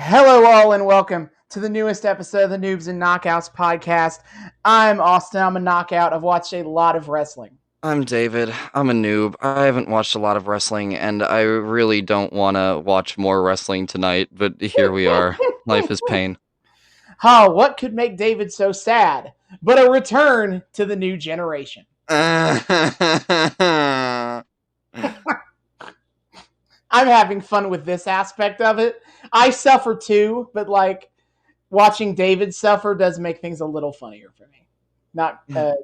Hello, all, and welcome to the newest episode of the Noobs and Knockouts podcast. I'm Austin. I'm a knockout. I've watched a lot of wrestling. I'm David. I'm a noob. I haven't watched a lot of wrestling, and I really don't want to watch more wrestling tonight, but here we are. Life is pain. What could make David so sad but a return to the new generation? I'm having fun with this aspect of it. I suffer too, but watching David suffer does make things a little funnier for me. Not this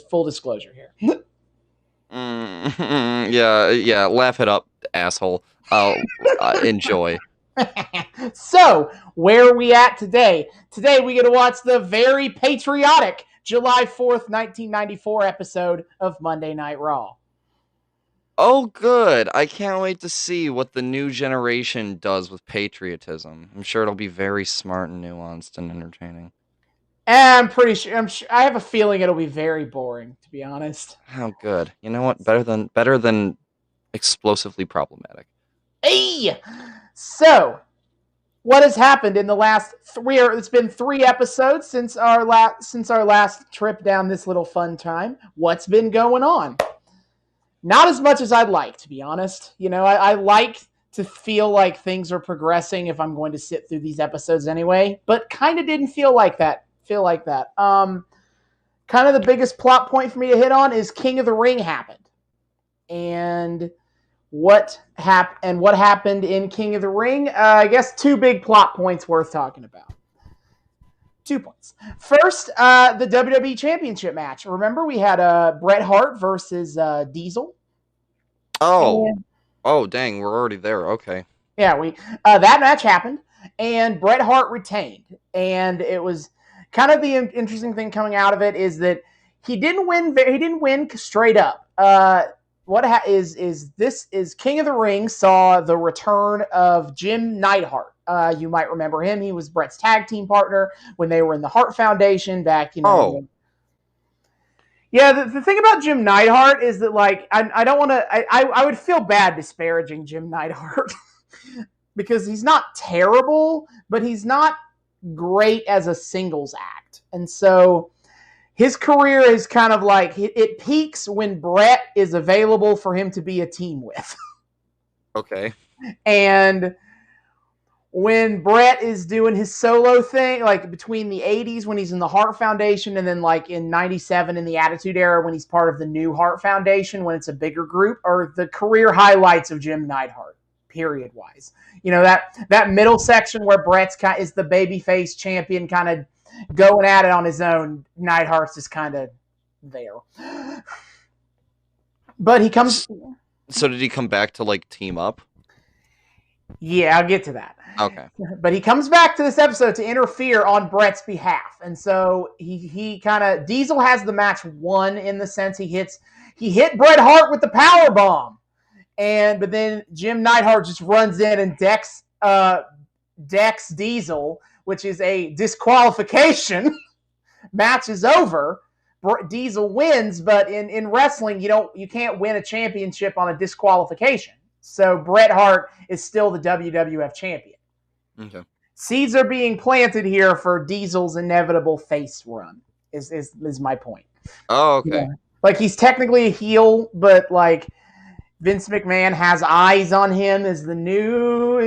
full disclosure here. Yeah, laugh it up, asshole. I'll enjoy. So, where are we at today? Today we get to watch the very patriotic July 4th, 1994 episode of Monday Night Raw. Oh, good. I can't wait to see what the new generation does with patriotism. I'm sure it'll be very smart and nuanced and entertaining. I'm pretty sure. I have a feeling it'll be very boring, to be honest. How good. You know what? Better than explosively problematic. Hey! So, what has happened in the last three? It's been 3 episodes since our last trip down this little fun time. What's been going on? Not as much as I'd like, to be honest. You know, I like to feel like things are progressing if I'm going to sit through these episodes anyway, but kind of didn't feel like that. Kind of the biggest plot point for me to hit on is King of the Ring happened. And what happened in King of the Ring? I guess 2 big plot points worth talking about. 2 points. First, the WWE Championship match. Remember, we had Bret Hart versus Diesel. Oh, dang, we're already there. Okay. Yeah, that match happened, and Bret Hart retained. And it was kind of the interesting thing coming out of it is that he didn't win straight up. Is King of the Ring saw the return of Jim Neidhart. You might remember him. He was Bret's tag team partner when they were in the Hart Foundation back, Yeah, the thing about Jim Neidhart is that, I don't want to... I would feel bad disparaging Jim Neidhart because he's not terrible, but he's not great as a singles act. And so his career is kind of it peaks when Bret is available for him to be a team with. Okay. And when Bret is doing his solo thing, between the 80s when he's in the Hart Foundation and then in 97 in the Attitude Era when he's part of the new Hart Foundation when it's a bigger group, are the career highlights of Jim Neidhart, period-wise. You know, that middle section where Bret's is the babyface champion kind of going at it on his own, Neidhart's just kind of there. But he comes... So did he come back to, team up? Yeah, I'll get to that. Okay. But he comes back to this episode to interfere on Bret's behalf. And so he kind of... Diesel has the match won in the sense he hit Bret Hart with the power bomb. But then Jim Neidhart just runs in and decks Diesel, which is a disqualification. Match is over. Diesel wins, but in wrestling, you can't win a championship on a disqualification. So Bret Hart is still the WWF champion. Okay. Seeds are being planted here for Diesel's inevitable face run. Is my point. Oh, okay. He's technically a heel, but Vince McMahon has eyes on him as the new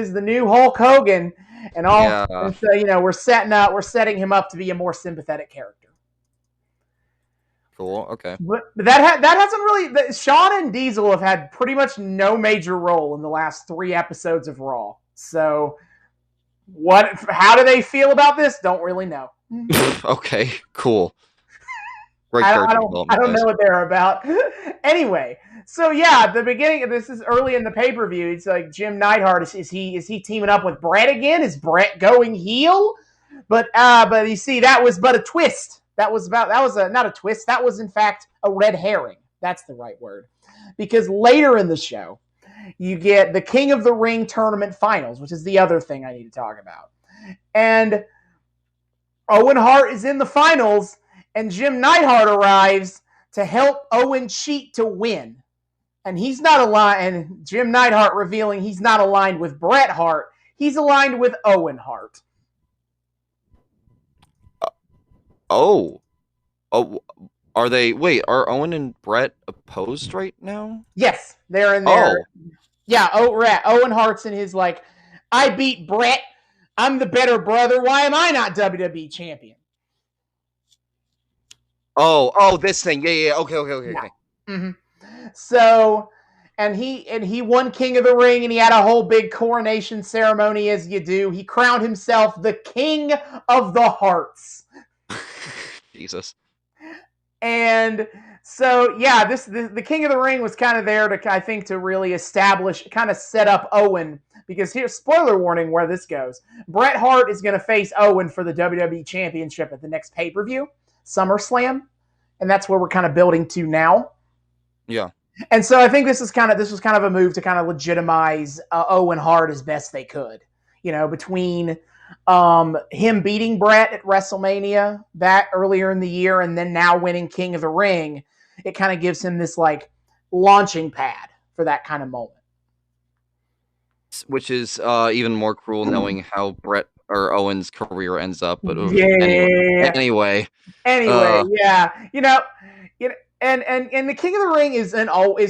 Hulk Hogan, and all. Yeah. And so we're setting him up to be a more sympathetic character. Cool. Okay. But that hasn't really. Shawn and Diesel have had pretty much no major role in the last 3 episodes of Raw. So, how do they feel about this? Don't really know. Okay. Cool. Great I don't know what they're about. Anyway, so yeah, at the beginning of this is early in the pay-per-view. It's like Jim Neidhart is he teaming up with Bret again? Is Bret going heel? But you see, that was but a twist. That was not a twist. That was in fact a red herring. That's the right word. Because later in the show, you get the King of the Ring tournament finals, which is the other thing I need to talk about. And Owen Hart is in the finals, and Jim Neidhart arrives to help Owen cheat to win. And he's not aligned, and Jim Neidhart revealing he's not aligned with Bret Hart. He's aligned with Owen Hart. Oh, are they? Wait, are Owen and Bret opposed right now? Yes, they're in there. Oh. Yeah, Owen Hart's in his like, I beat Bret. I'm the better brother. Why am I not WWE champion? Oh, this thing. Yeah. Okay. Yeah. Mm-hmm. So, and he won King of the Ring, and he had a whole big coronation ceremony, as you do. He crowned himself the King of the Hearts. Jesus. And so, yeah, the King of the Ring was kind of there to, I think, to really establish, kind of set up Owen. Because here's spoiler warning where this goes. Bret Hart is going to face Owen for the WWE Championship at the next pay-per-view, SummerSlam, and that's where we're kind of building to now. Yeah. And so I think this was kind of a move to kind of legitimize Owen Hart as best they could. You know, between him beating Bret at WrestleMania back earlier in the year and then now winning King of the Ring, it kind of gives him this like launching pad for that kind of moment. Which is even more cruel knowing how Bret or Owen's career ends up. But anyway, yeah, you know, and the King of the Ring is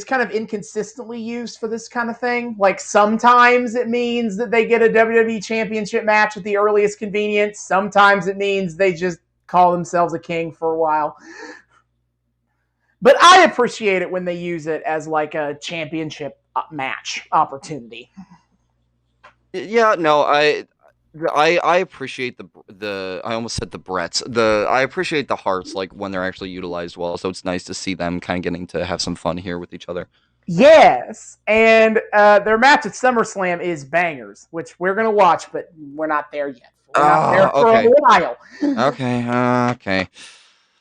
kind of inconsistently used for this kind of thing. Like sometimes it means that they get a WWE Championship match at the earliest convenience. Sometimes it means they just call themselves a king for a while. But I appreciate it when they use it as like a championship match opportunity. Yeah, no, I appreciate the I almost said the Brets. I appreciate the Hearts like when they're actually utilized well. So it's nice to see them kind of getting to have some fun here with each other. Yes, and their match at SummerSlam is bangers, which we're gonna watch, but we're not there yet. We're not there for a while. Okay.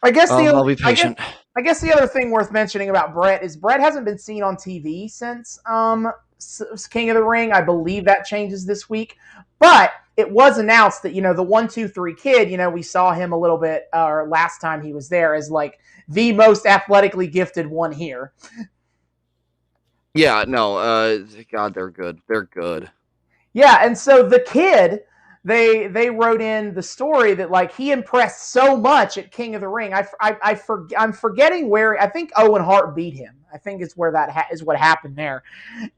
I'll be patient. I guess the other thing worth mentioning about Bret is Bret hasn't been seen on TV since King of the Ring. I believe that changes this week. But it was announced that, the 1-2-3 Kid, we saw him a little bit, or last time he was there, as like the most athletically gifted one here. Yeah, no, God, they're good. They're good. Yeah, and so the Kid, they wrote in the story that like he impressed so much at King of the Ring. I'm forgetting where. I think Owen Hart beat him. I think it's where that is what happened there.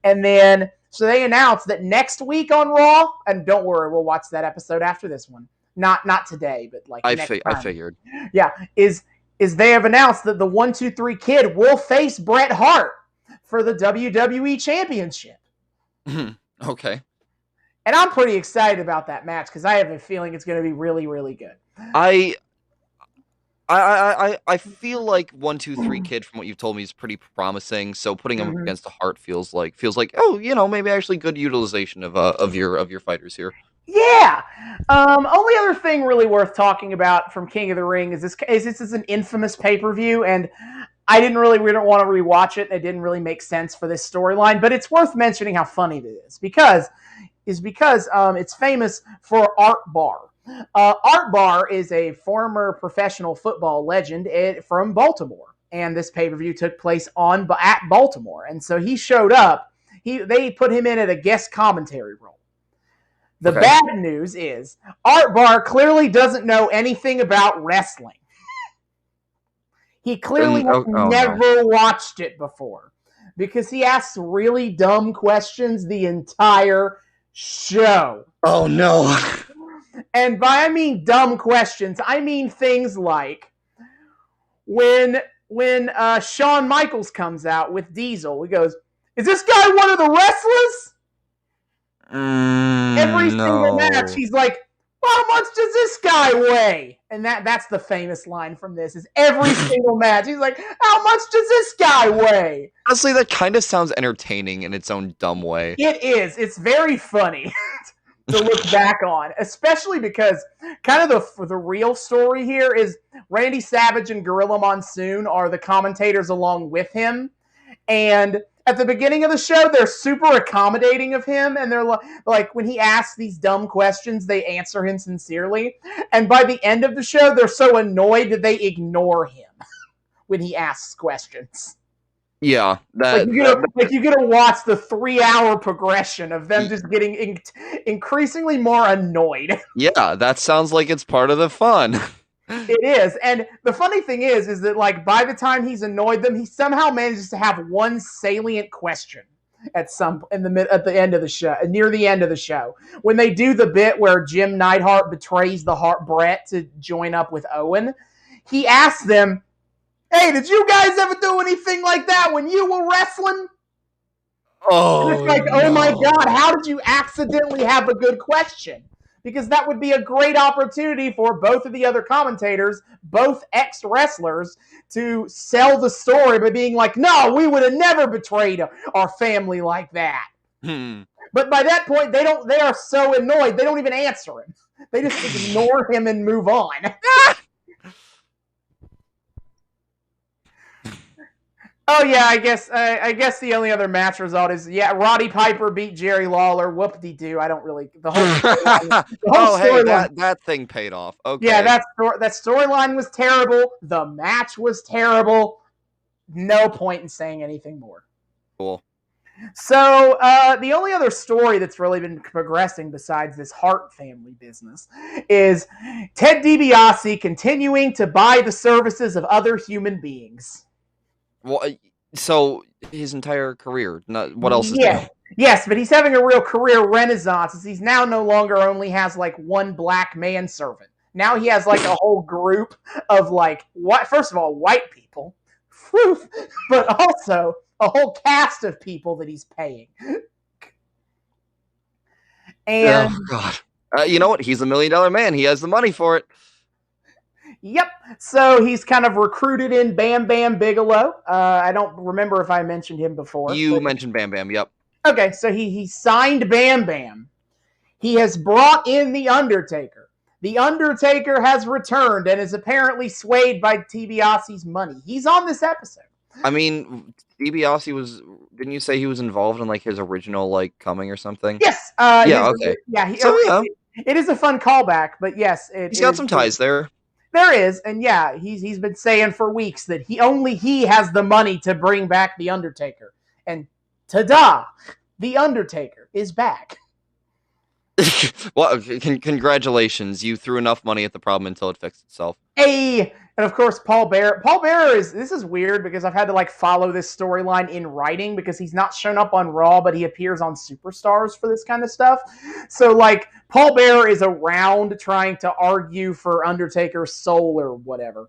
And then so they announced that next week on Raw, and don't worry, we'll watch that episode after this one. Not today, but like I figured. Yeah, is they have announced that the 1-2-3 Kid will face Bret Hart for the WWE Championship. Okay. And I'm pretty excited about that match because I have a feeling it's going to be really, really good. I feel like 1-2-3 Kid from what you've told me is pretty promising. So putting him against the Hart feels like maybe actually good utilization of your fighters here. Yeah. Only other thing really worth talking about from King of the Ring is this is an infamous pay-per-view, and we didn't want to rewatch it. It didn't really make sense for this storyline, but it's worth mentioning how funny it is because it's famous for Art Barr. Art Barr is a former professional football legend from Baltimore, and this pay-per-view took place at Baltimore, and so he showed up. They put him in at a guest commentary role. The bad news is Art Barr clearly doesn't know anything about wrestling. He clearly never watched it before because he asks really dumb questions the entire show. Oh no. And by I mean dumb questions, I mean things like when Shawn Michaels comes out with Diesel, he goes, "Is this guy one of the wrestlers?" Every single match, he's like, well, "How much does this guy weigh?" And that's the famous line from this is every single match. He's like, "How much does this guy weigh?" Honestly, that kind of sounds entertaining in its own dumb way. It is. It's very funny to look back on, especially because kind of the real story here is Randy Savage and Gorilla Monsoon are the commentators along with him. And at the beginning of the show, they're super accommodating of him, and they're like, when he asks these dumb questions, they answer him sincerely. And by the end of the show, they're so annoyed that they ignore him when he asks questions. Yeah, you're gonna watch the 3-hour progression of them just getting increasingly more annoyed. Yeah, that sounds like it's part of the fun. It is, and the funny thing is that like by the time he's annoyed them, he somehow manages to have one salient question at the end of the show, near the end of the show, when they do the bit where Jim Neidhart betrays the Bret to join up with Owen. He asks them, "Hey, did you guys ever do anything like that when you were wrestling?" Oh, and it's like, no. Oh my God, how did you accidentally have a good question? Because that would be a great opportunity for both of the other commentators, both ex-wrestlers, to sell the story by being like, no, we would have never betrayed our family like that. But by that point, they are so annoyed, they don't even answer him. They just ignore him and move on. Oh yeah, I guess the only other match result is Roddy Piper beat Jerry Lawler. Whoop-de-doo. I don't really the whole storyline. That thing paid off. Okay. Yeah, that storyline was terrible. The match was terrible. No point in saying anything more. Cool. So the only other story that's really been progressing besides this Hart family business is Ted DiBiase continuing to buy the services of other human beings. Well, so his entire career. What else is new? Yes, but he's having a real career renaissance as he's now no longer only has like one black manservant. Now he has like a whole group of like first of all, white people, but also a whole cast of people that he's paying. And oh God, you know what? He's $1 million man. He has the money for it. Yep. So he's kind of recruited in Bam Bam Bigelow. I don't remember if I mentioned him before. You mentioned Bam Bam, yep. Okay, so he signed Bam Bam. He has brought in The Undertaker. The Undertaker has returned and is apparently swayed by DiBiase's money. He's on this episode. I mean, DiBiase was... Didn't you say he was involved in like his original like coming or something? Yes. Okay. Yeah. It is a fun callback, but yes. He's got some ties there. There is, and yeah, he's been saying for weeks that he has the money to bring back The Undertaker. And ta-da! The Undertaker is back. Well, congratulations. You threw enough money at the problem until it fixed itself. Hey! And of course, Paul Bearer this is weird because I've had to like follow this storyline in writing because he's not shown up on Raw, but he appears on Superstars for this kind of stuff. So like, Paul Bearer is around trying to argue for Undertaker's soul or whatever.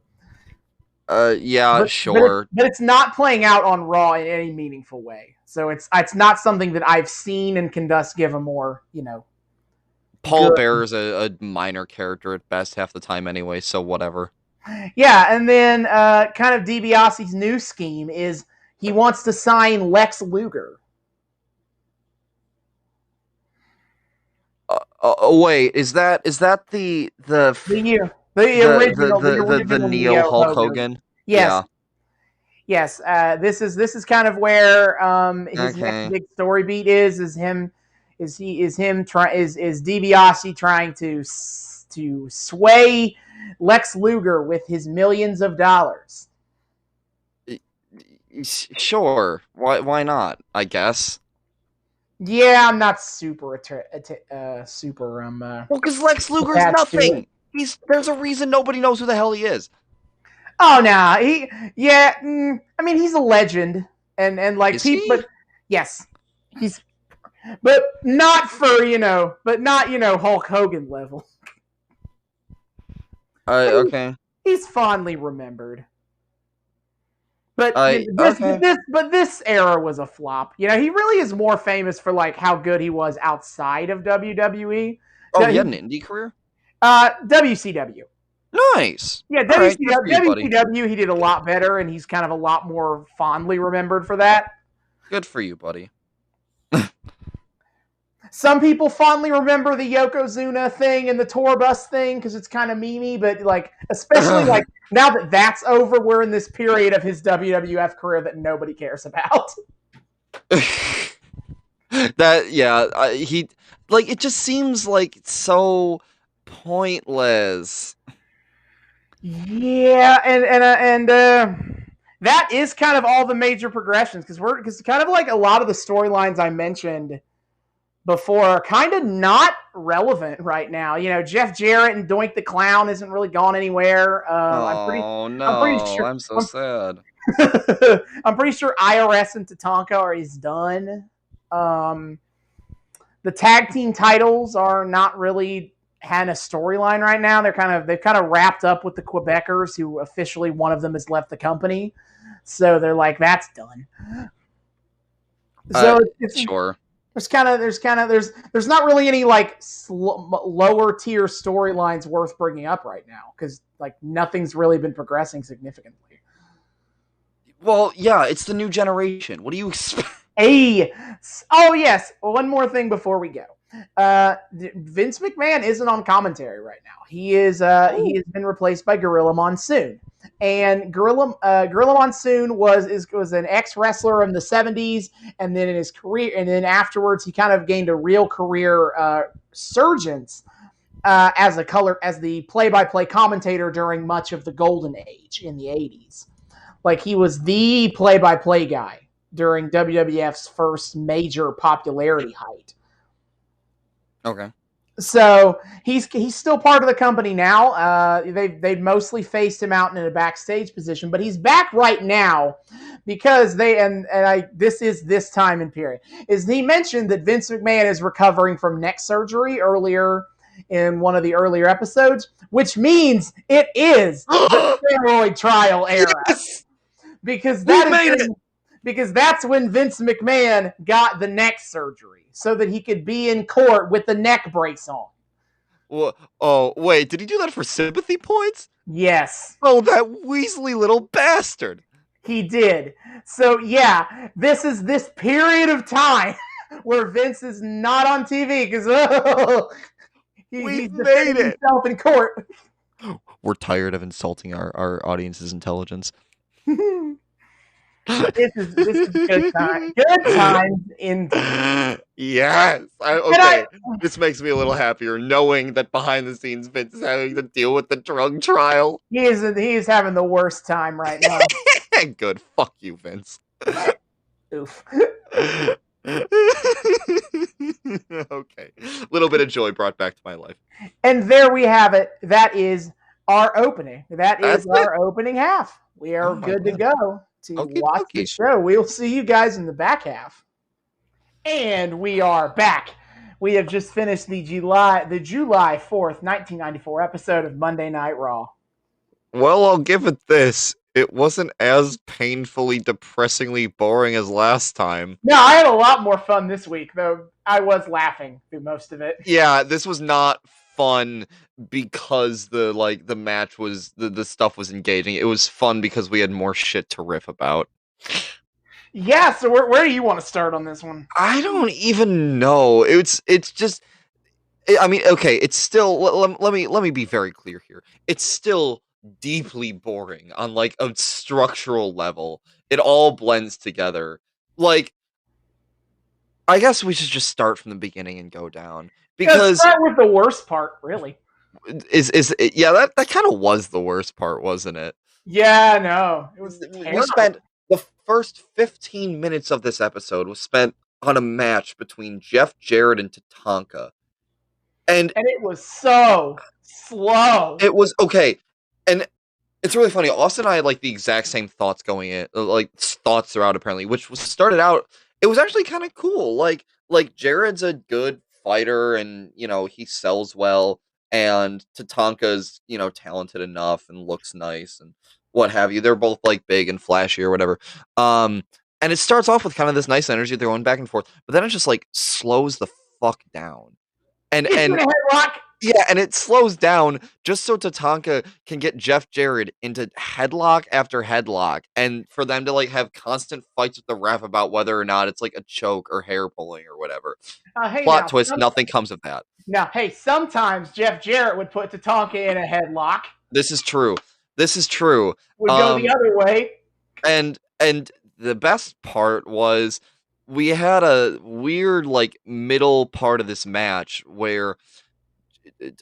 Sure. But it's not playing out on Raw in any meaningful way. So it's not something that I've seen and can thus give a more, Paul Bearer's a minor character at best half the time anyway, so whatever. Yeah, and then kind of DiBiase's new scheme is he wants to sign Lex Luger. Wait, is that the Neo Hulk Hogan? Yes. Yeah. Yes, this is kind of where his next big story beat is DiBiase trying to sway Lex Luger with his millions of dollars. Sure, why not? I guess. Yeah, I'm not super Well, because Lex Luger's nothing. There's a reason nobody knows who the hell he is. Oh no, I mean he's a legend, and like is people, but yes, but not for Hulk Hogan level. Okay. He's fondly remembered. But this era was a flop. He really is more famous for like how good he was outside of WWE. Oh, he had an indie career? WCW. Nice. Yeah, WCW he did a lot better, and he's kind of a lot more fondly remembered for that. Good for you, buddy. Some people fondly remember the Yokozuna thing and the tour bus thing because it's kind of memey, but like, especially like now that that's over, we're in this period of his WWF career that nobody cares about. He like it just seems like so pointless. Yeah, and that is kind of all the major progressions because kind of like a lot of the storylines I mentioned before are kind of not relevant right now. You know, Jeff Jarrett and Doink the Clown isn't really gone anywhere. I'm pretty sure. I'm so sad. I'm pretty sure IRS and Tatanka is done. The tag team titles are not really had a storyline right now. They've kind of wrapped up with the Quebecers, who officially one of them has left the company. So they're like, that's done. So sure. There's not really any like lower tier storylines worth bringing up right now because like nothing's really been progressing significantly. Well, yeah, it's the new generation. What do you expect? Oh yes, one more thing before we go. Vince McMahon isn't on commentary right now. He has been replaced by Gorilla Monsoon. And Gorilla Monsoon was an ex-wrestler in the 70s, and then in his career, and then afterwards he kind of gained a real career surgence as the play-by-play commentator during much of the golden age in the 80s. Like he was the play-by-play guy during WWF's first major popularity height. Okay. So he's still part of the company now. They mostly faced him out in a backstage position, but he's back right now because this time in period is he mentioned that Vince McMahon is recovering from neck surgery earlier in one of the earlier episodes, which means it is the steroid trial era. Yes! Because that's when Vince McMahon got the neck surgery so that he could be in court with the neck brace on. Well, oh, wait, did he do that for sympathy points? Yes. Oh, that weaselly little bastard. He did. So, yeah, this is this period of time where Vince is not on TV because he's made it himself in court. We're tired of insulting our audience's intelligence. This is good time. Good times indeed. Yes. Okay. This makes me a little happier knowing that behind the scenes Vince is having to deal with the drug trial. He is having the worst time right now. Good. Fuck you, Vince. Oof. Okay. A little bit of joy brought back to my life. And there we have it. That is our opening. That's our opening half. We are good to go to watch the show. We'll see you guys in the back half. And we are back. We have just finished the July 4th, 1994 episode of Monday Night Raw. Well, I'll give it this. It wasn't as painfully, depressingly boring as last time. No, I had a lot more fun this week, though I was laughing through most of it. Yeah, this was not fun because the match was the stuff was engaging. It was fun because we had more shit to riff about. Yeah, so where do you want to start on this one? I don't even know. It's just I mean, okay, it's still let me be very clear here. It's still deeply boring on like a structural level. It all blends together. Like I guess we should just start from the beginning and go down. Because start with the worst part, really. That kind of was the worst part, wasn't it? Yeah, no. It was terrible. We spent the first 15 minutes of this episode was spent on a match between Jeff Jarrett and Tatanka. And it was so slow. It was okay. And it's really funny. Austin and I had like the exact same thoughts going in, like thoughts throughout apparently, which was started out. It was actually kind of cool. Like Jarrett's a good fighter and, you know, he sells well, and Tatanka's, you know, talented enough and looks nice and what have you. They're both like big and flashy or whatever. And it starts off with kind of this nice energy. They're going back and forth, but then it just like slows the fuck down. And yeah, and it slows down just so Tatanka can get Jeff Jarrett into headlock after headlock, and for them to like have constant fights with the ref about whether or not it's like a choke or hair pulling or whatever. Plot twist, nothing comes of that. Now, hey, sometimes Jeff Jarrett would put Tatanka in a headlock. This is true. Would go the other way. And the best part was we had a weird like middle part of this match where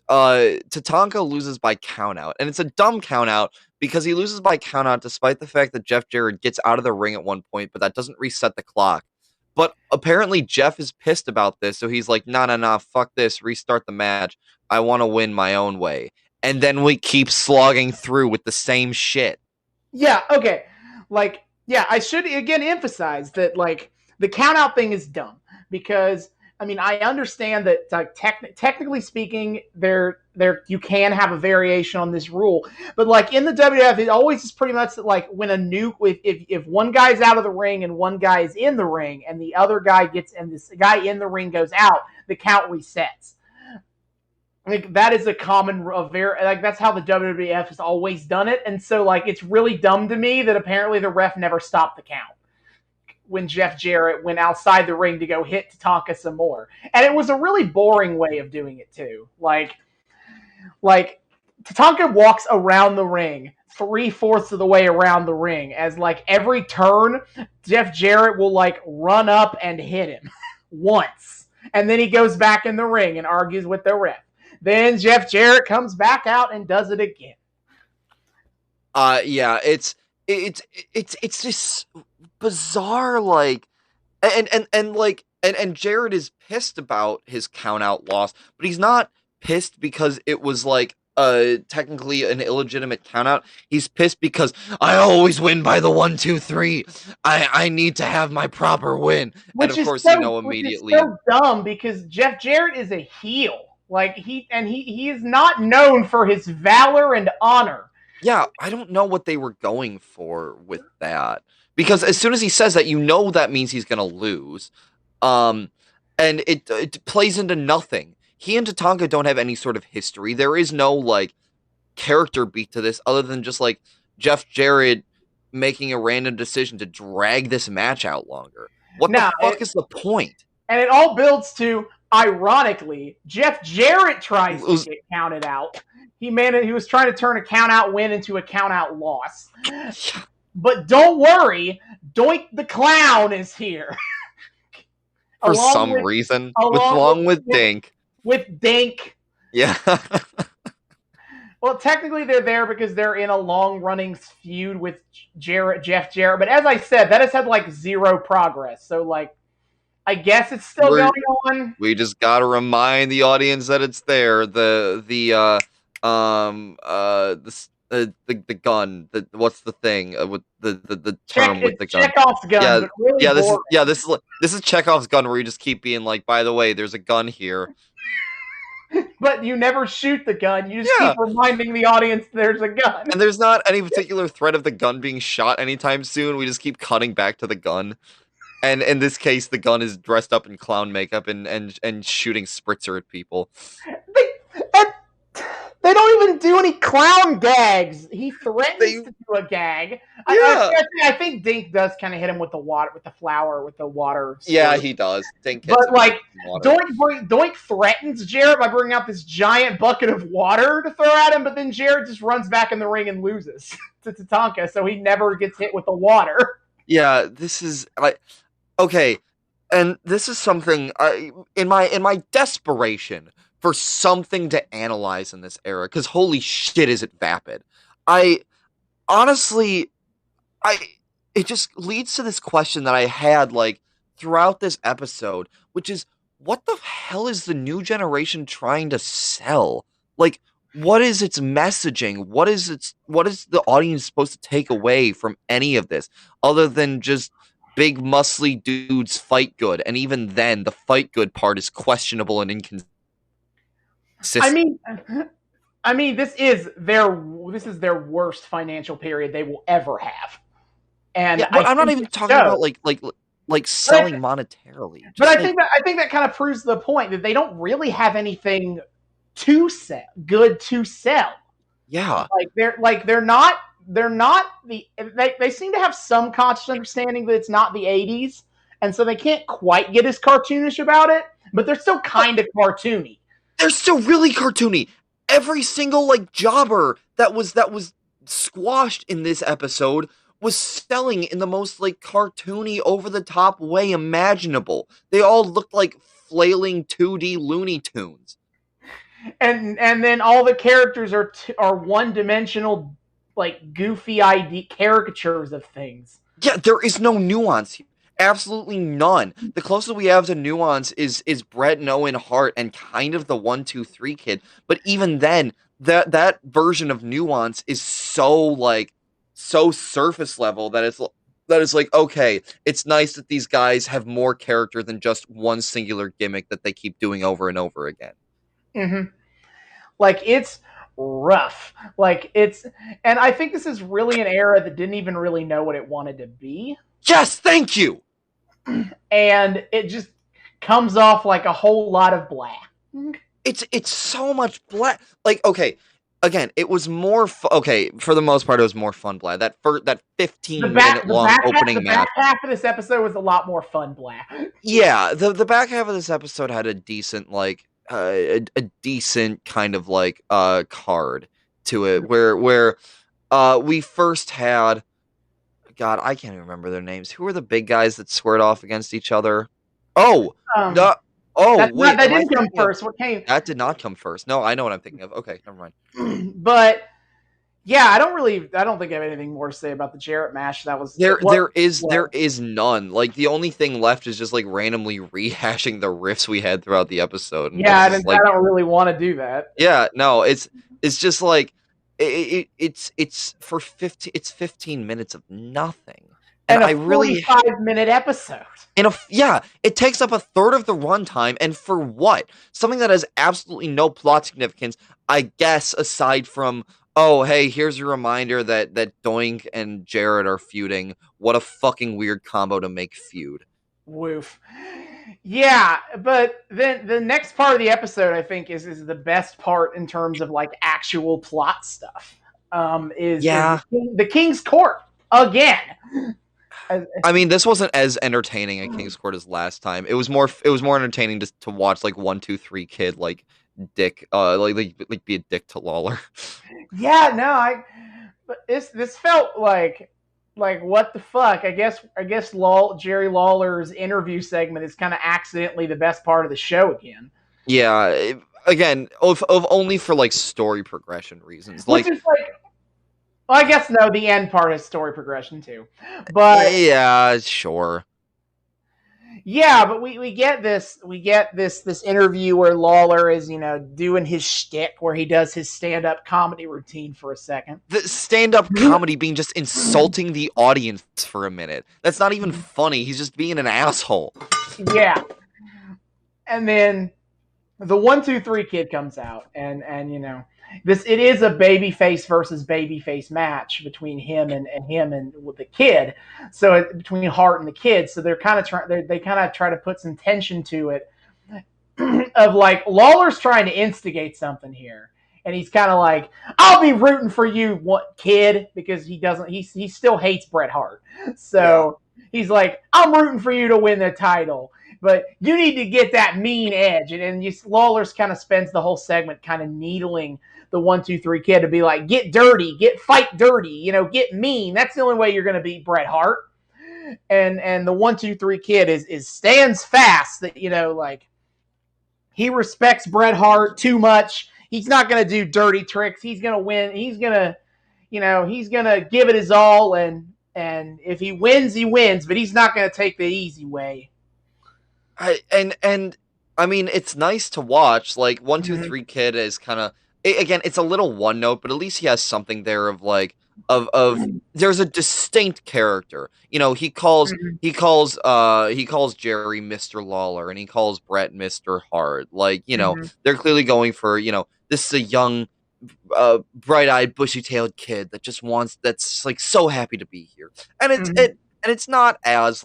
Tatanka loses by countout, and it's a dumb countout because he loses by countout despite the fact that Jeff Jarrett gets out of the ring at one point, but that doesn't reset the clock. But apparently Jeff is pissed about this, so he's like, nah, fuck this, restart the match. I want to win my own way. And then we keep slogging through with the same shit. Yeah, okay. Like, yeah, I should again emphasize that, like, the countout thing is dumb because I mean, I understand that like technically speaking, there you can have a variation on this rule, but like in the WWF, it always is pretty much like when if one guy's out of the ring and one guy is in the ring and the other guy this guy in the ring goes out, the count resets. Like that is a common, that's how the WWF has always done it, and so like it's really dumb to me that apparently the ref never stopped the count when Jeff Jarrett went outside the ring to go hit Tatanka some more. And it was a really boring way of doing it too. Like Tatanka walks around the ring 3/4 of the way around the ring as like every turn Jeff Jarrett will like run up and hit him once. And then he goes back in the ring and argues with the ref. Then Jeff Jarrett comes back out and does it again. Yeah, it's just bizarre, like, and Jarrett is pissed about his count out loss, but he's not pissed because it was like technically an illegitimate count out. He's pissed because I always win by the 1, 2, 3. I need to have my proper win. Which and of course, immediately. Which is so dumb because Jeff Jarrett is a heel. Like he is not known for his valor and honor. Yeah, I don't know what they were going for with that. Because as soon as he says that, you know that means he's going to lose. And it plays into nothing. He and Tatanka don't have any sort of history. There is no, like, character beat to this other than just, like, Jeff Jarrett making a random decision to drag this match out longer. What the fuck is the point? And it all builds to, ironically, Jeff Jarrett tries to get counted out. He was trying to turn a count-out win into a count-out loss. But don't worry, Doink the Clown is here. For some reason. Along with Dink. With Dink. Yeah. Well, technically they're there because they're in a long-running feud with Jeff Jarrett. But as I said, that has had, like, zero progress. So, like, I guess it's still going on. We just gotta remind the audience that it's there. The gun. What's the thing with the term with the gun? Chekhov's gun. Yeah, but really This is Chekhov's gun, where you just keep being like, by the way, there's a gun here. But you never shoot the gun. You just keep reminding the audience there's a gun. And there's not any particular threat of the gun being shot anytime soon. We just keep cutting back to the gun. And in this case, the gun is dressed up in clown makeup and shooting spritzer at people. They don't even do any clown gags. He threatens to do a gag. Yeah. I think Dink does kind of hit him with the water, with the flour, with the water. Yeah, he does. Dink hits but like, Doink threatens Jarrett by bringing out this giant bucket of water to throw at him, but then Jarrett just runs back in the ring and loses to Tatanka, so he never gets hit with the water. Yeah, this is like, okay, and this is something in my desperation for something to analyze in this era, because holy shit is it vapid. It just leads to this question that I had, like, throughout this episode, which is, what the hell is the new generation trying to sell? Like, what is its messaging? What is the audience supposed to take away from any of this, other than just big muscly dudes fight good? And even then, the fight good part is questionable and inconsistent. I mean, this is their worst financial period they will ever have. And but I'm not even talking about like selling monetarily. But I think that kind of proves the point that they don't really have anything to sell, good to sell. Yeah, they're not they seem to have some conscious understanding that it's not the 80s, and so they can't quite get as cartoonish about it, but they're still kind of cartoony. They're still really cartoony. Every single, like, jobber that was squashed in this episode was selling in the most, like, cartoony, over-the-top way imaginable. They all looked like flailing 2D Looney Tunes. And then all the characters are one-dimensional, like goofy idea caricatures of things. Yeah, there is no nuance here. Absolutely none. The closest we have to nuance is Bret and Owen Hart and kind of the 1-2-3 Kid. But even then, that version of nuance is so surface level that it's like, okay, it's nice that these guys have more character than just one singular gimmick that they keep doing over and over again. Mm-hmm. Like, it's rough. Like, and I think this is really an era that didn't even really know what it wanted to be. Yes, thank you. And it just comes off like a whole lot of blah. It's so much blah. Like, okay, again, it was more okay, for the most part it was more fun blah. That 15-minute long opening match. The back half of this episode was a lot more fun blah. Yeah, the back half of this episode had a decent a decent kind of card to it where we first had, God, I can't even remember their names. Who were the big guys that squared off against each other? Oh, that didn't come first. What came? That did not come first. No, I know what I'm thinking of. Okay, never mind. But yeah, I don't think I have anything more to say about the Jarrett match. That was there is none. Like, the only thing left is just randomly rehashing the riffs we had throughout the episode. Yeah, I don't really want to do that. Yeah, no, it's just it's 15 minutes of nothing. And a 45-minute episode. It takes up a third of the runtime, and for what? Something that has absolutely no plot significance, I guess, aside from, oh, hey, here's a reminder that Doink and Jarrett are feuding. What a fucking weird combo to make feud. Woof. Yeah, but then the next part of the episode, I think, is the best part in terms of actual plot stuff. Is the King's Court again. I mean, this wasn't as entertaining at King's Court as last time. It was more entertaining to watch 1-2-3 Kid dick be a dick to Lawler. Yeah, no, but this felt like what the fuck? I guess Jerry Lawler's interview segment is kind of accidentally the best part of the show again. Yeah, again, of only for story progression reasons. Which is well, I guess no, the end part is story progression too. But yeah, sure. Yeah, but we get this interview where Lawler is, doing his shtick where he does his stand-up comedy routine for a second. The stand-up comedy being just insulting the audience for a minute. That's not even funny. He's just being an asshole. Yeah. And then the 1-2-3 Kid comes out and it is a babyface versus babyface match between him and with the Kid. So between Hart and the Kid. So they're kind of try to put some tension to it of Lawler's trying to instigate something here. And he's kind of I'll be rooting for you, Kid, because he still hates Bret Hart. So he's I'm rooting for you to win the title. But you need to get that mean edge. And Lawler's kind of spends the whole segment kind of needling the 1-2-3 Kid to be get dirty, fight dirty, get mean. That's the only way you're going to beat Bret Hart. And the 1-2-3 Kid is stands fast that, he respects Bret Hart too much. He's not going to do dirty tricks. He's going to win. He's going to, he's going to give it his all. And if he wins, he wins, but he's not going to take the easy way. I mean, it's nice to watch. 1-2-3 Kid is kind of, again, it's a little one note, but at least he has something there of there's a distinct character. He calls Jerry Mr. Lawler, and he calls Bret Mr. Hart. They're clearly going for, this is a young, bright-eyed, bushy-tailed kid that's so happy to be here. And it's not as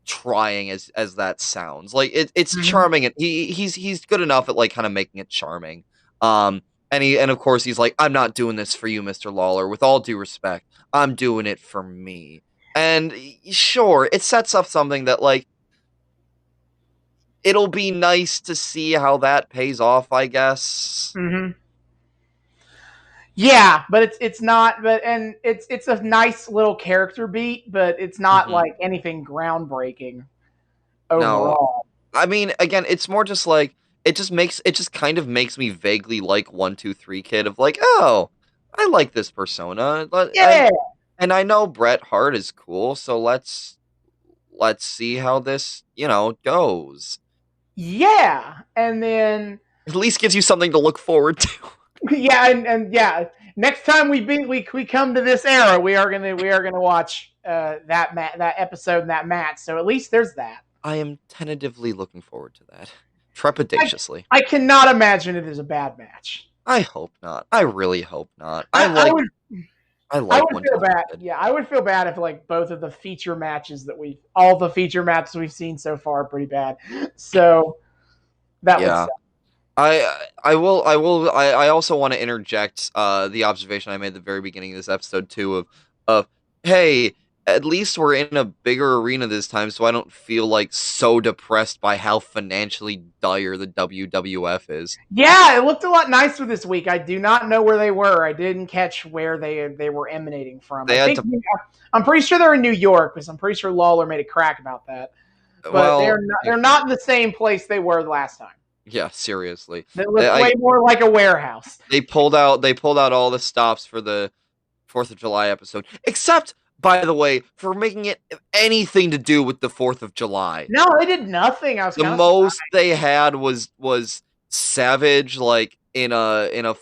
trying as that sounds. It's charming, and he's good enough at kind of making it charming. And of course he's I'm not doing this for you, Mr. Lawler. With all due respect, I'm doing it for me. And sure, it sets up something that it'll be nice to see how that pays off, I guess. Mm-hmm. Yeah, but it's not. But it's a nice little character beat, but it's not anything groundbreaking overall. No. I mean, again, it's more just it just kind of makes me vaguely 1-2-3 Kid of I like this persona. Yeah. And I know Bret Hart is cool, so let's see how this, goes. Yeah. And then At least gives you something to look forward to. yeah, and yeah, next time we come to this era, we are gonna watch that episode and that match. So at least there's that. I am tentatively looking forward to that, trepidatiously. I cannot imagine it is a bad match. I hope not. I really hope not. I would feel bad. Yeah, I would feel bad if like both of the feature matches all the feature matches we've seen so far are pretty bad. So that would suck. I also want to interject the observation I made at the very beginning of this episode too of hey, at least we're in a bigger arena this time, so I don't feel like so depressed by how financially dire the WWF is. Yeah, it looked a lot nicer this week. I do not know where they were. I didn't catch where they were emanating from. I'm pretty sure they're in New York because I'm pretty sure Lawler made a crack about that. But they're not in the same place they were last time. Yeah, seriously. They look way more like a warehouse. They pulled out all the stops for the 4th of July episode, except, by the way, for making it anything to do with the 4th of July. No, they did nothing. The most they had was Savage, like in a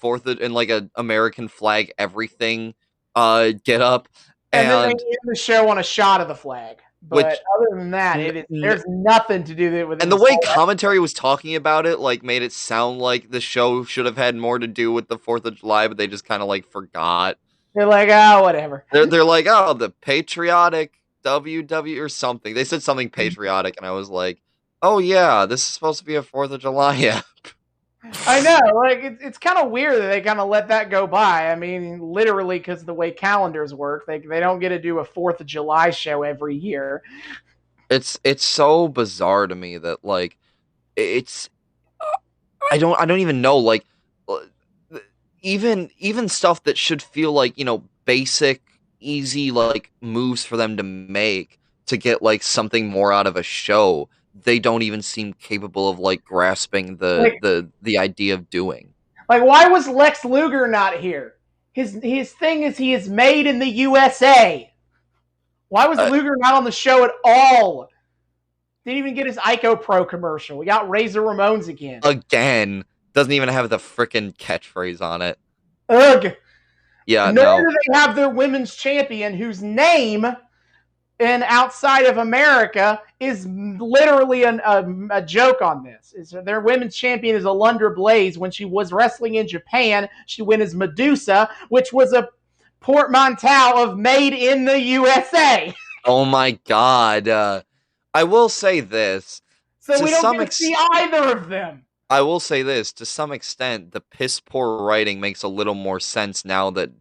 like a American flag everything get up, and then they end the show on a shot of the flag. But other than that, there's nothing to do with it. And the way commentary was talking about it, like, made it sound like the show should have had more to do with the 4th of July, but they just kind of, like, forgot. They're like, oh, whatever. They're like, oh, the patriotic WW or something. They said something patriotic, and I was like, oh, yeah, this is supposed to be a 4th of July app. I know, like, it's kind of weird that they kind of let that go by. I mean, literally, because of the way calendars work, they don't get to do a 4th of July show every year. It's so bizarre to me that, like, it's I don't even know, like, even stuff that should feel like, basic, easy, like, moves for them to make to get, like, something more out of a show, they don't even seem capable of, like, grasping the idea of doing. Like, why was Lex Luger not here? His thing is he is made in the USA. Why was Luger not on the show at all? Didn't even get his Ico Pro commercial. We got Razor Ramones again. Again. Doesn't even have the frickin' catchphrase on it. Ugh. Yeah, Nor do they have their women's champion whose name and outside of America is literally a joke on this. Their women's champion is Alundra Blaze. When she was wrestling in Japan, she went as Medusa, which was a portmanteau of made in the USA. Oh my god. I will say this. So we don't get to see either of them. I will say this, to some extent, the piss poor writing makes a little more sense now that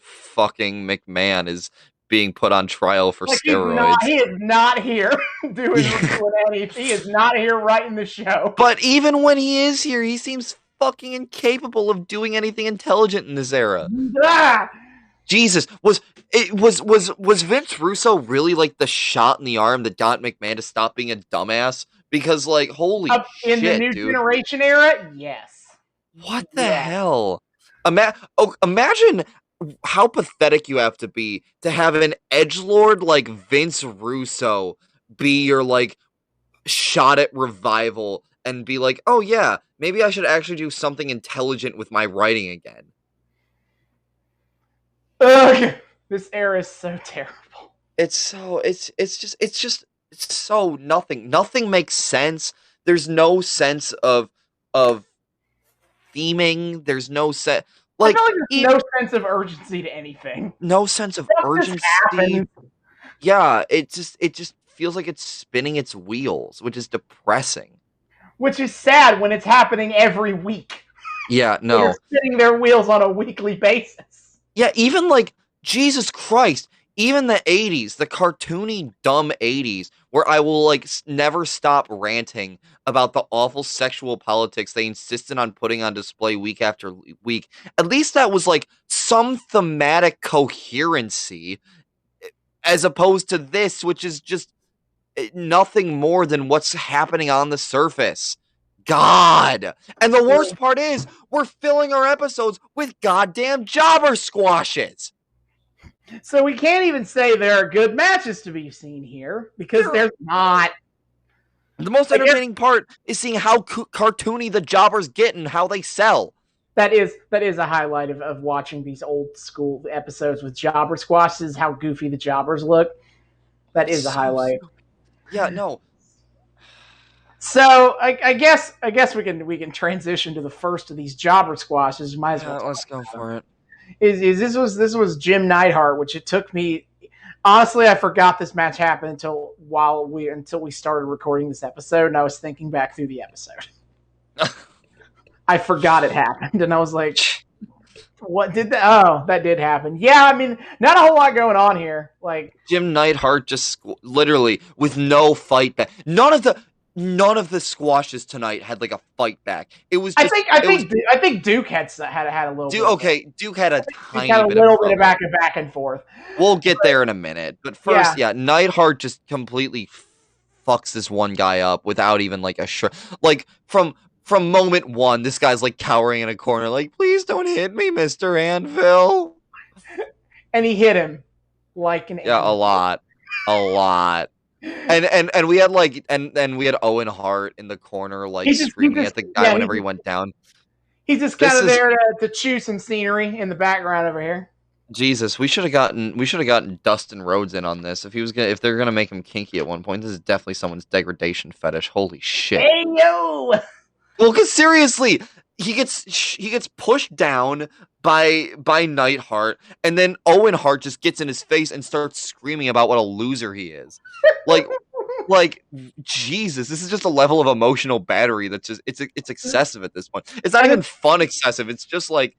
fucking McMahon is being put on trial for steroids. He is not here doing anything. He is not here writing the show. But even when he is here, he seems fucking incapable of doing anything intelligent in this era. Ah! Jesus, was Vince Russo really like the shot in the arm that got McMahon to stop being a dumbass? Because, like, holy shit, in the new generation era, yes. What the hell? Imagine how pathetic you have to be to have an edgelord like Vince Russo be your, like, shot at revival and be like, oh yeah, maybe I should actually do something intelligent with my writing again. Ugh, this era is so terrible. It's so nothing. Nothing makes sense. There's no sense of theming. There's no set. Like, I feel like there's no sense of urgency to anything. No sense of urgency. Yeah, it just feels like it's spinning its wheels, which is depressing. Which is sad when it's happening every week. Yeah, no. They're spinning their wheels on a weekly basis. Yeah, even like, Jesus Christ, even the 80s, the cartoony, dumb 80s, where I will, like, never stop ranting about the awful sexual politics they insisted on putting on display week after week. At least that was, like, some thematic coherency, as opposed to this, which is just nothing more than what's happening on the surface. God. And the worst part is we're filling our episodes with goddamn jobber squashes. So we can't even say there are good matches to be seen here because there's not. The most entertaining part is seeing how cartoony the jobbers get and how they sell. That is a highlight of watching these old school episodes with jobber squashes, how goofy the jobbers look. That is a highlight. Yeah, no. So I guess we can transition to the first of these jobber squashes. Might as well. Let's go for it. This was Jim Neidhart, which it took me. Honestly, I forgot this match happened until we started recording this episode, and I was thinking back through the episode. I forgot it happened, and I was like, "What did that? Oh, that did happen." Yeah, I mean, not a whole lot going on here. Like Jim Neidhart just literally with no fight back. None of the squashes tonight had like a fight back. It was. Just, I think Duke had a little. Duke had a tiny bit of back and forth. We'll get there in a minute, but first, Neidhart just completely fucks this one guy up without even like a like from moment one. This guy's like cowering in a corner, like, "Please don't hit me, Mr. Anvil." And he hit him like an a lot. And we had we had Owen Hart in the corner, like screaming at the guy whenever he went down. He's just kind of there to chew some scenery in the background over here. Jesus, we should have gotten Dustin Rhodes in on this. If they're gonna make him kinky at one point, this is definitely someone's degradation fetish. Holy shit! Hey yo! Well, because seriously, he gets pushed down by Neidhart, and then Owen Hart just gets in his face and starts screaming about what a loser he is. Like Jesus, this is just a level of emotional battery that's just it's excessive at this point. It's not even fun excessive. It's just like,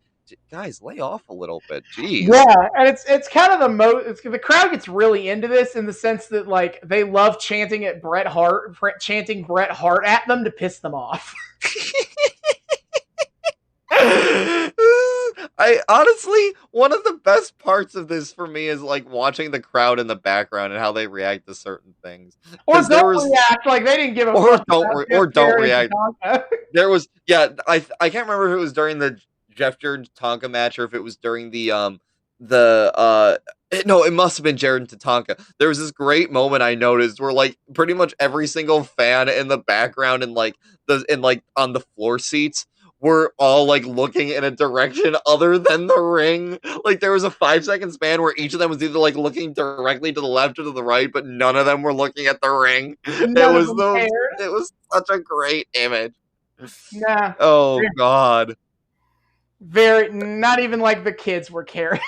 guys, lay off a little bit. Jeez. Yeah, and it's kind of the crowd gets really into this in the sense that like they love chanting Bret Hart at them to piss them off. I honestly, one of the best parts of this for me is like watching the crowd in the background and how they react to certain things. Or don't react like they didn't give a fuck. Or don't react. There was I can't remember if it was during the Jeff Jarrett Tatanka match or if it was during no, it must have been Jarrett and Tatanka. There was this great moment I noticed where like pretty much every single fan in the background and like on the floor seats were all like looking in a direction other than the ring. Like there was a 5-second span where each of them was either like looking directly to the left or to the right, but none of them were looking at the ring. It was such a great image. Nah. Oh God. Not even like the kids were caring.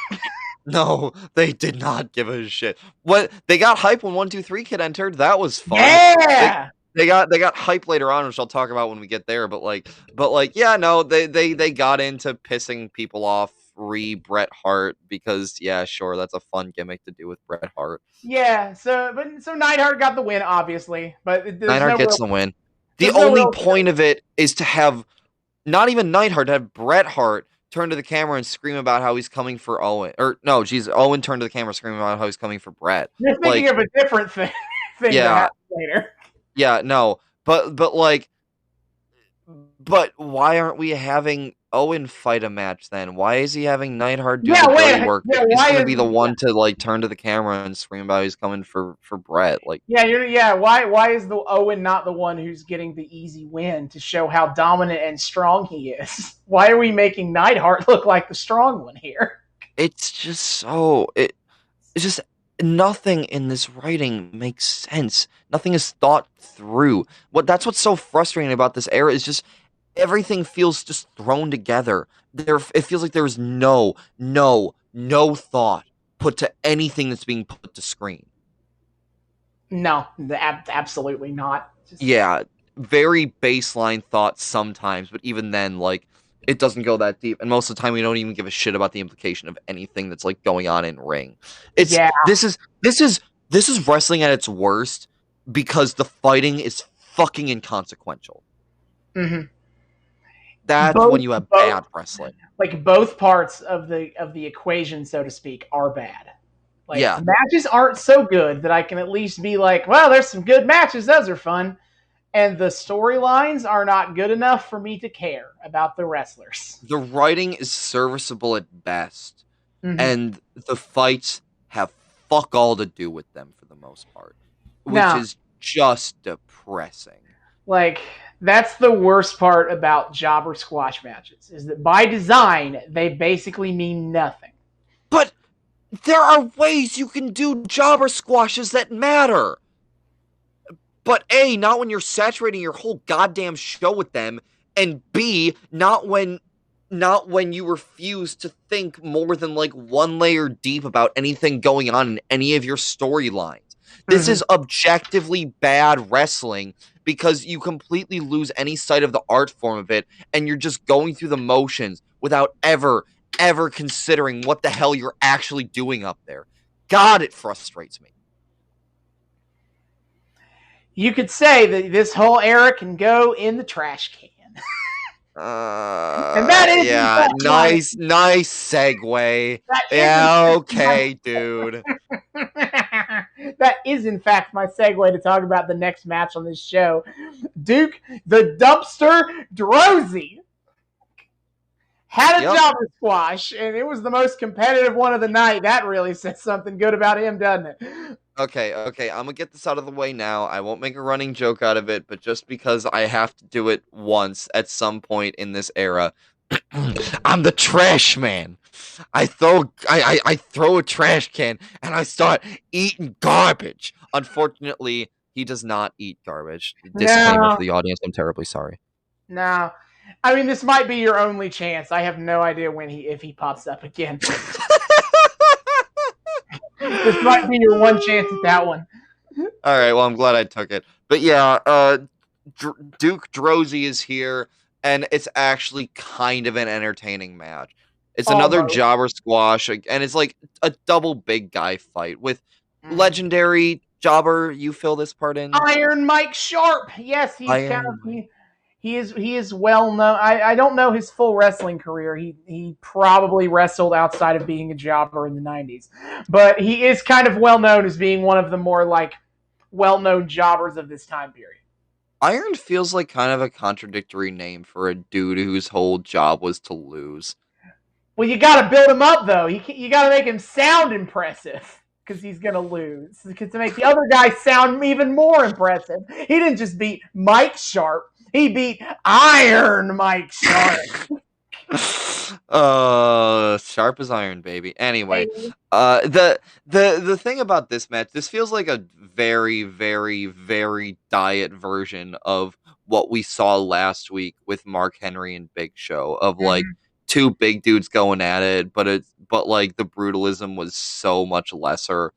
No, they did not give a shit. What they got hype when 1, 2, 3 Kid entered. That was fun. Yeah. They got hype later on, which I'll talk about when we get there. But yeah, no, they got into pissing people off Bret Hart because sure, that's a fun gimmick to do with Bret Hart. Yeah, so Neidhart got the win, obviously, but Neidhart gets the win. The only point of it is to have not even Neidhart, to have Bret Hart turn to the camera and scream about how he's coming for Owen. Or no, Owen turned to the camera screaming about how he's coming for Bret. You're thinking of a different thing that happens later. Yeah, no, but why aren't we having Owen fight a match then? Why is he having Neidhart do the dirty work? He's going to be the one to like turn to the camera and scream about he's coming for Bret. Like, why is the Owen not the one who's getting the easy win to show how dominant and strong he is? Why are we making Neidhart look like the strong one here? It's just it's just. Nothing in this writing makes sense. Nothing is thought through. That's what's so frustrating about this era is just everything feels just thrown together. It feels like there is no thought put to anything that's being put to screen. No, absolutely not. Very baseline thought sometimes, but even then, like, it doesn't go that deep, and most of the time we don't even give a shit about the implication of anything that's like going on in ring. This is wrestling at its worst because the fighting is fucking inconsequential. Mm-hmm. That's when you have bad wrestling. Like both parts of the equation, so to speak, are bad. Like the matches aren't so good that I can at least be like, well, there's some good matches, those are fun. and the storylines are not good enough for me to care about the wrestlers. The writing is serviceable at best, and the fights have fuck all to do with them for the most part, which is just depressing. Like, that's the worst part about jobber squash matches, is that by design, they basically mean nothing. But there are ways you can do jobber squashes that matter. But A, not when you're saturating your whole goddamn show with them, and B, not when you refuse to think more than like one layer deep about anything going on in any of your storylines. This is objectively bad wrestling because you completely lose any sight of the art form of it, and you're just going through the motions without ever considering what the hell you're actually doing up there. God, it frustrates me. You could say that this whole era can go in the trash can. And that is nice segue. Yeah, okay, dude. That is in fact my segue to talk about the next match on this show. Duke the Dumpster Drozy had a jobber squash, and it was the most competitive one of the night. That really says something good about him, doesn't it? Okay, I'm gonna get this out of the way now. I won't make a running joke out of it, but just because I have to do it once at some point in this era, I'm the trash man. I throw a trash can and I start eating garbage. Unfortunately, he does not eat garbage. Disclaimer for the audience, I'm terribly sorry. No. I mean, this might be your only chance. I have no idea if he pops up again. This might be your one chance at that one. All right, well, I'm glad I took it. But yeah, Duke Drozy is here, and it's actually kind of an entertaining match. It's another jobber squash, and it's like a double big guy fight with legendary jobber. You fill this part in? Iron Mike Sharp. Yes, he's He is well known. I don't know his full wrestling career. He probably wrestled outside of being a jobber in the 90s. But he is kind of well known as being one of the more like well-known jobbers of this time period. Iron feels like kind of a contradictory name for a dude whose whole job was to lose. Well, you got to build him up though. You got to make him sound impressive because he's going to lose. Because to make the other guy sound even more impressive. He didn't just beat Mike Sharp. He beat Iron Mike Sharp. Sharp as iron, baby. Anyway, the thing about this match, this feels like a very, very, very diet version of what we saw last week with Mark Henry and Big Show of like two big dudes going at it, but like the brutalism was so much lesser.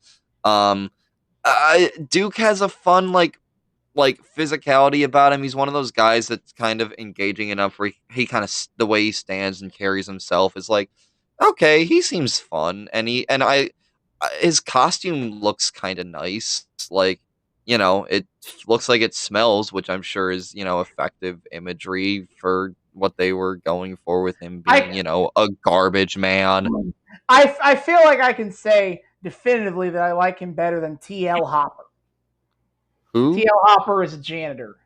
Duke has a fun like physicality about him. He's one of those guys that's kind of engaging enough where he kind of, the way he stands and carries himself is like, okay, he seems fun. And his costume looks kind of nice. Like, it looks like it smells, which I'm sure is, effective imagery for what they were going for with him being, a garbage man. I feel like I can say definitively that I like him better than TL Hopper. Who? TL Hopper is a janitor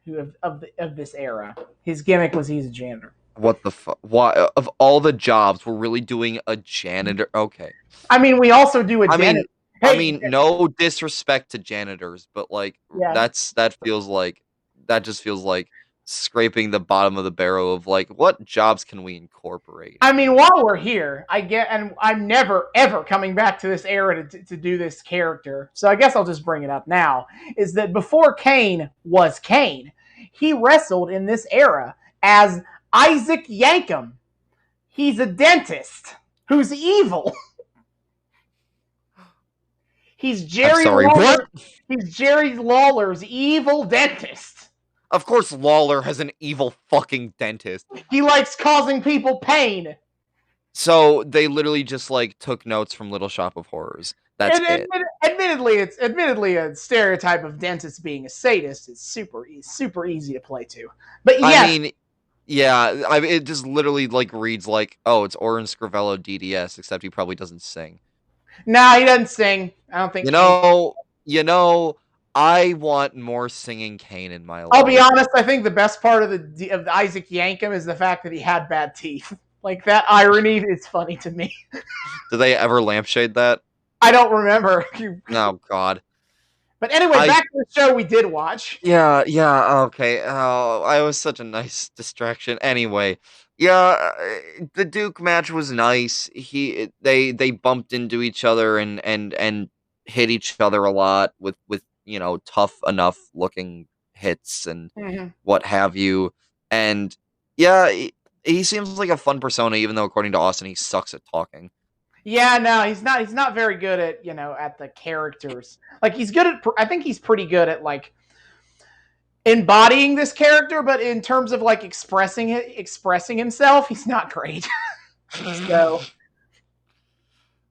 of this era. His gimmick was he's a janitor. What the fuck? Why of all the jobs we're really doing a janitor? Okay. I mean, we also do a janitor. I mean, no disrespect to janitors, but like that just feels like scraping the bottom of the barrel of like what jobs can we incorporate? I mean, while we're here, and I'm never ever coming back to this era to do this character, so I guess I'll just bring it up now. Is that before Kane was Kane, he wrestled in this era as Isaac Yankem. He's a dentist who's evil. He's Jerry Lawler. What? He's Jerry Lawler's evil dentist. Of course Lawler has an evil fucking dentist. He likes causing people pain. So they literally just like took notes from Little Shop of Horrors. That's it. Admittedly, it's a stereotype of dentists being a sadist. It's super easy to play to. But yes. I mean, yeah, it just literally like reads like, oh, it's Orin Scrivello DDS, except he probably doesn't sing. No, he doesn't sing. I don't think. I want more singing Kane in my life. I'll be honest. I think the best part of the Isaac Yankem is the fact that he had bad teeth. Like that irony is funny to me. Do they ever lampshade that? I don't remember. Oh God. But anyway, back to the show we did watch. Yeah, okay. Oh, I was such a nice distraction. Anyway, yeah, the Duke match was nice. They bumped into each other and hit each other a lot with tough enough looking hits and what have you. And yeah, he seems like a fun persona, even though according to Austin he sucks at talking. Yeah, no, he's not. He's not very good at at the characters. Like he's good at. I think he's pretty good at like embodying this character, but in terms of like expressing himself, he's not great. So,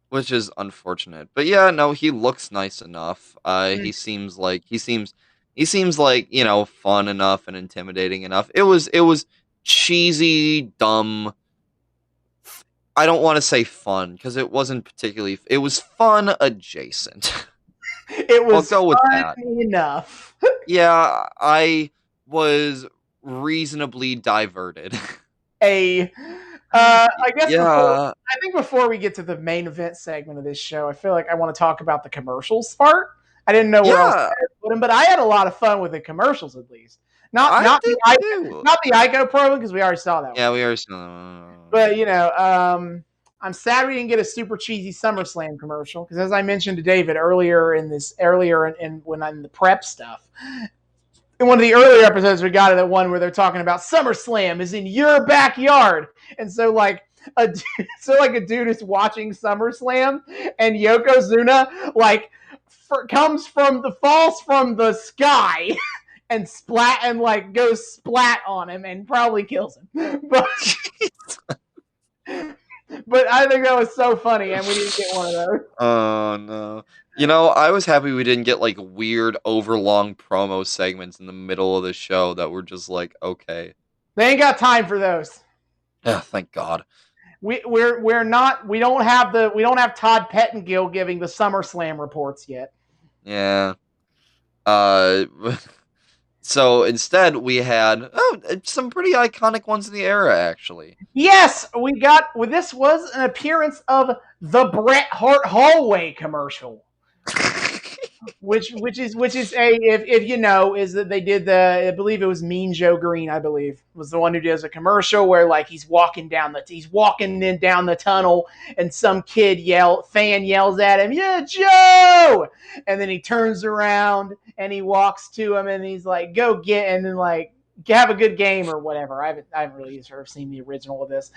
which is unfortunate. But yeah, no, he looks nice enough. He seems like fun enough and intimidating enough. It was cheesy, dumb. I don't want to say fun because it wasn't particularly. It was fun adjacent. It was I'll go with that. Enough. Yeah, I was reasonably diverted. I guess. Yeah. I think before we get to the main event segment of this show, I feel like I want to talk about the commercials part. I didn't know where else to put them, but I had a lot of fun with the commercials at least. Not the Ico promo because we already saw that one. Yeah, we already saw that one. But I'm sad we didn't get a super cheesy SummerSlam commercial because, as I mentioned to David earlier in when I'm in the prep stuff, in one of the earlier episodes, we got the one where they're talking about SummerSlam is in your backyard, and so like a dude is watching SummerSlam, and Yokozuna falls from the sky. And goes splat on him and probably kills him. But I think that was so funny, and we didn't get one of those. Oh no! I was happy we didn't get like weird, overlong promo segments in the middle of the show that were just like, okay. They ain't got time for those. Yeah, thank God. We don't have Todd Pettengill giving the SummerSlam reports yet. Yeah. So instead, we had some pretty iconic ones in the era, actually. Yes, this was an appearance of the Bret Hart hallway commercial, which is is that they did I believe it was Mean Joe Green, I believe, was the one who does a commercial where like he's walking down the tunnel and some fan yells at him, "Yeah, Joe!" And then he turns around and he walks to him and he's like, "Go get," and then like, have a good game or whatever. I haven't really sort of seen the original of this,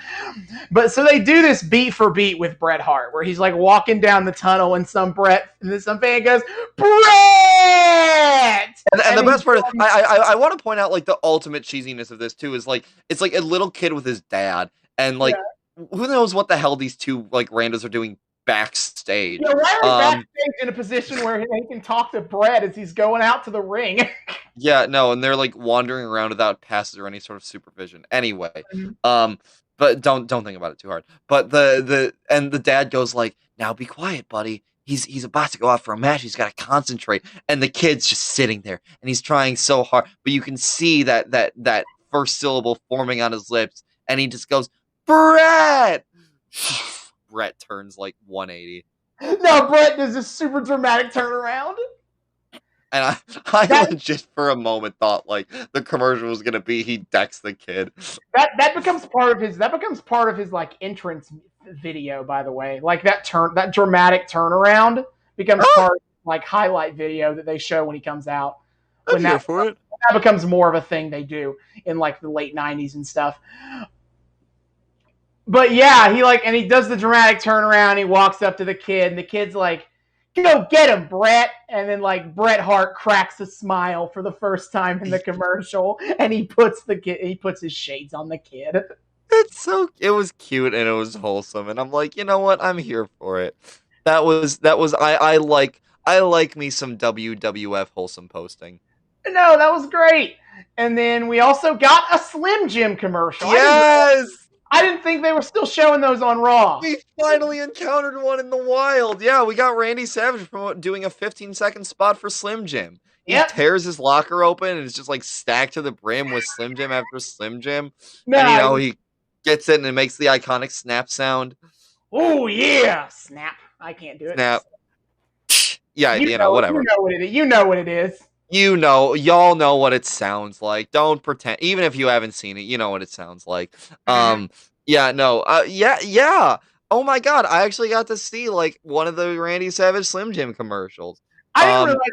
but so they do this beat for beat with Bret Hart, where he's like walking down the tunnel and some fan goes, "Bret!" And the best part is, I want to point out like the ultimate cheesiness of this too is like it's like a little kid with his dad, and like who knows what the hell these two like randos are doing backstage. Yeah, why are they backstage in a position where they can talk to Bret as he's going out to the ring? Yeah, no, and they're like wandering around without passes or any sort of supervision. Anyway, but don't think about it too hard. But the dad goes like, "Now be quiet, buddy. He's about to go out for a match. He's got to concentrate." And the kid's just sitting there, and he's trying so hard, but you can see that first syllable forming on his lips, and he just goes, "Bret!" Bret turns like 180. No, Bret does this super dramatic turnaround. And I legit for a moment thought like the commercial was gonna be he decks the kid. That becomes part of his like entrance video, by the way. Like that dramatic turnaround becomes part of like highlight video that they show when he comes out. That becomes more of a thing they do in like the late 90s and stuff. But yeah, he does the dramatic turnaround, he walks up to the kid, and the kid's like, "Go get him, Bret!" And then like Bret Hart cracks a smile for the first time in the commercial, and he puts his shades on the kid. It was cute and it was wholesome, and I'm like, you know what? I'm here for it. I like me some WWF wholesome posting. No, that was great. And then we also got a Slim Jim commercial. Yes! I didn't think they were still showing those on Raw. We finally encountered one in the wild. Yeah, we got Randy Savage doing a 15-second spot for Slim Jim. he tears his locker open and it's just like stacked to the brim with Slim Jim after Slim Jim. No, and he gets it and it makes the iconic snap sound. Oh yeah, snap! I can't do it. Snap. Yeah, whatever. You know what it is. You know what it is. Y'all know what it sounds like. Don't pretend. Even if you haven't seen it, you know what it sounds like. Yeah. Oh my god, I actually got to see like one of the Randy Savage Slim Jim commercials. I didn't realize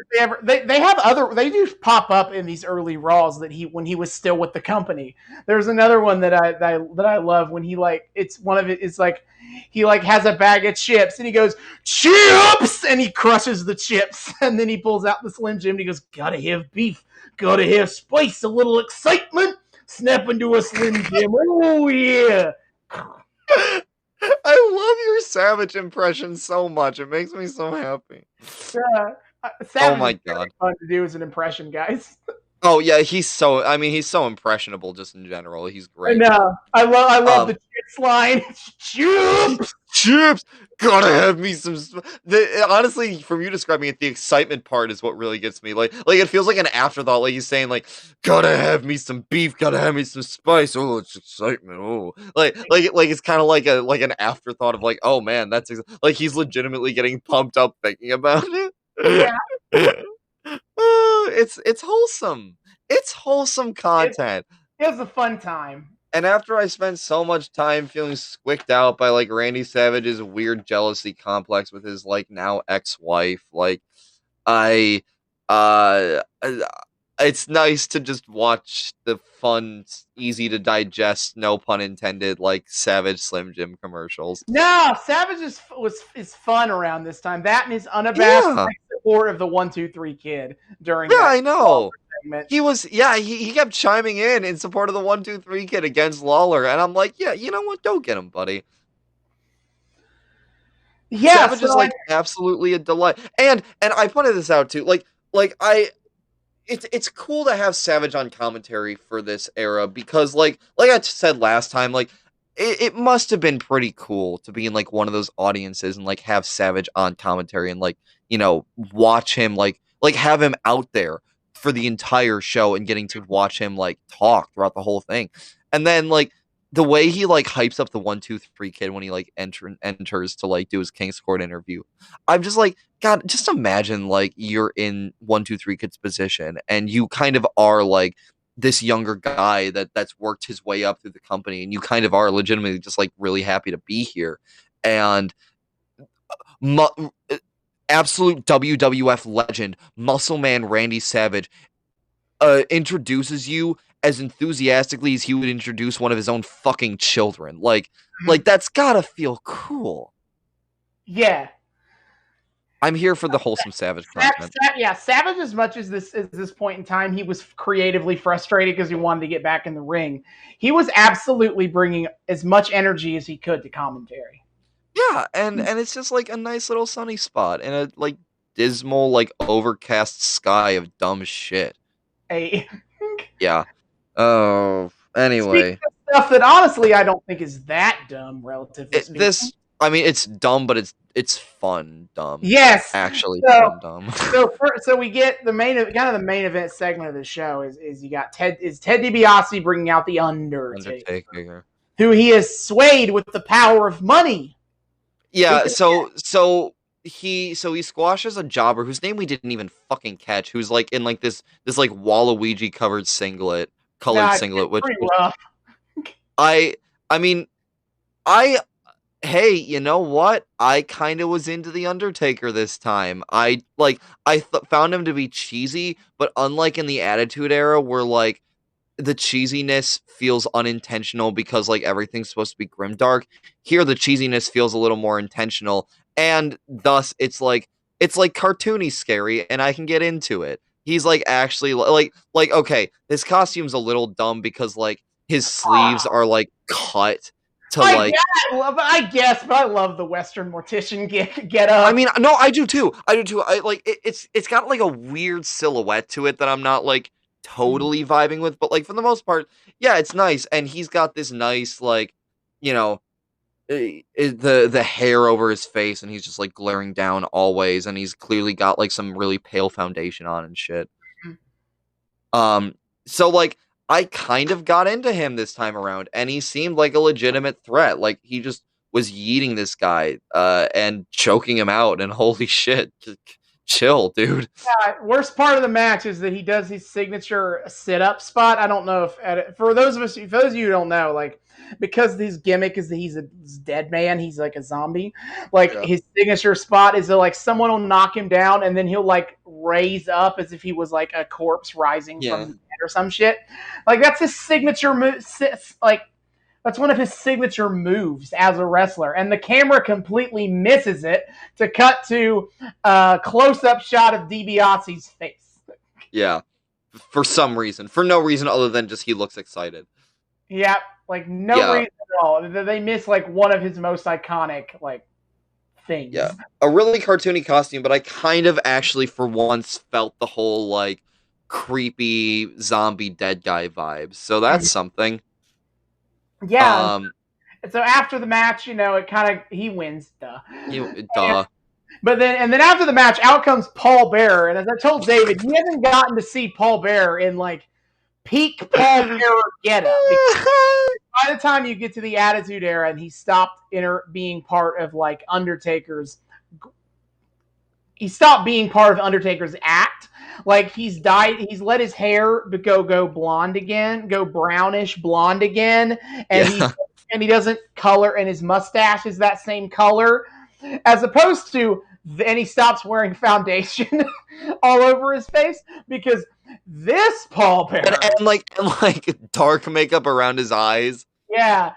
they have they do pop up in these early Raws that when he was still with the company. There's another one that I love when he it's like he like has a bag of chips and he goes chips and he crushes the chips and then he pulls out the Slim Jim and he goes, gotta have beef, gotta have spice, a little excitement, snap into a Slim Jim. Oh yeah. I love your Savage impression so much. It makes me so happy. Savage my god, is fun to do as an impression, guys. Oh yeah, he's so impressionable just in general. He's great. I know. I love the chips line. Chips. Gotta have me some. Honestly, from you describing it, the excitement part is what really gets me. Like it feels like an afterthought. Like he's saying, like, gotta have me some beef. Gotta have me some spice. Oh, it's excitement. Oh, like it's kind of like an afterthought of like, oh man, that's like he's legitimately getting pumped up thinking about it. Yeah. It's wholesome. It's wholesome content. It was a fun time. And after I spent so much time feeling squicked out by like Randy Savage's weird jealousy complex with his like now ex-wife, like it's nice to just watch the fun, easy to digest, no pun intended, like Savage Slim Jim commercials. No, Savage is fun around this time. That and his unabashed support of the 1-2-3 Kid during. Yeah, I know. He was, he kept chiming in support of the 1-2-3 Kid against Lawler, and I'm like, yeah, you know what? Don't get him, buddy. Yeah, Savage is like absolutely a delight, and I pointed this out too. It's cool to have Savage on commentary for this era because, like I said last time, like it must have been pretty cool to be in like one of those audiences and like have Savage on commentary and like watch him like have him out there for the entire show and getting to watch him like talk throughout the whole thing. And then like the way he like hypes up the 1-2-3 Kid when he like enters to like do his King's Court interview. I'm just like, God, just imagine like you're in 1-2-3 Kid's position and you kind of are like this younger guy that's worked his way up through the company and you kind of are legitimately just like really happy to be here. And absolute WWF legend, Muscle Man Randy Savage, introduces you as enthusiastically as he would introduce one of his own fucking children. Like that's gotta feel cool. Yeah. I'm here for the wholesome Savage content. Yeah, Savage, as much as this point in time, he was creatively frustrated because he wanted to get back in the ring. He was absolutely bringing as much energy as he could to commentary. Yeah, and it's just like a nice little sunny spot in a like dismal, like overcast sky of dumb shit. Yeah. Oh, anyway. Speaking of stuff that honestly I don't think is that dumb, relatively speaking. I mean, it's dumb, but it's fun dumb. Yes, actually fun dumb. So we get the main event segment of the show is you got Ted DiBiase bringing out the Undertaker, who he has swayed with the power of money. Yeah, so he squashes a jobber whose name we didn't even fucking catch, who's like in like this like Waluigi covered colored singlet, which rough. Hey, you know what? I kind of was into The Undertaker this time. I found him to be cheesy, but unlike in the Attitude Era where like the cheesiness feels unintentional because like everything's supposed to be grimdark, here the cheesiness feels a little more intentional, and thus it's like cartoony scary, and I can get into it. He's like actually like okay, his costume's a little dumb because like his sleeves are like cut. I guess, but I love the Western mortician get up. I mean, no, I do too. I like it's got like a weird silhouette to it that I'm not like totally vibing with, but like for the most part, yeah, it's nice. And he's got this nice like, the hair over his face, and he's just like glaring down always, and he's clearly got like some really pale foundation on and shit. So like I kind of got into him this time around, and he seemed like a legitimate threat. Like he just was yeeting this guy and choking him out, and holy shit, just chill, dude. Worst part of the match is that he does his signature sit-up spot. I don't know if for those of you who don't know, like because his gimmick is that he's a dead man, he's like a zombie. Like his signature spot is that like someone will knock him down and then he'll like raise up as if he was like a corpse rising from the dead or some shit. Like that's his signature move. Like that's one of his signature moves as a wrestler, and the camera completely misses it to cut to a close-up shot of DiBiase's face. Yeah, for some reason, for no reason other than just he looks excited. Yeah, like no reason at all. They miss like one of his most iconic like things. Yeah, a really cartoony costume, but I kind of actually for once felt the whole like creepy zombie dead guy vibes. So that's something. Yeah. So after the match, you know, he wins, duh. But then after the match, out comes Paul Bearer, and as I told David, he hasn't gotten to see Paul Bearer in like peak Paul Bearer getup. By the time you get to the Attitude Era, and he stopped being part of like Undertaker's. He stopped being part of Undertaker's act. Like he's let his hair go blonde again, go brownish blonde again, and he doesn't color, and his mustache is that same color, as opposed to then he stops wearing foundation all over his face because this Paul Bearer and dark makeup around his eyes. Yeah.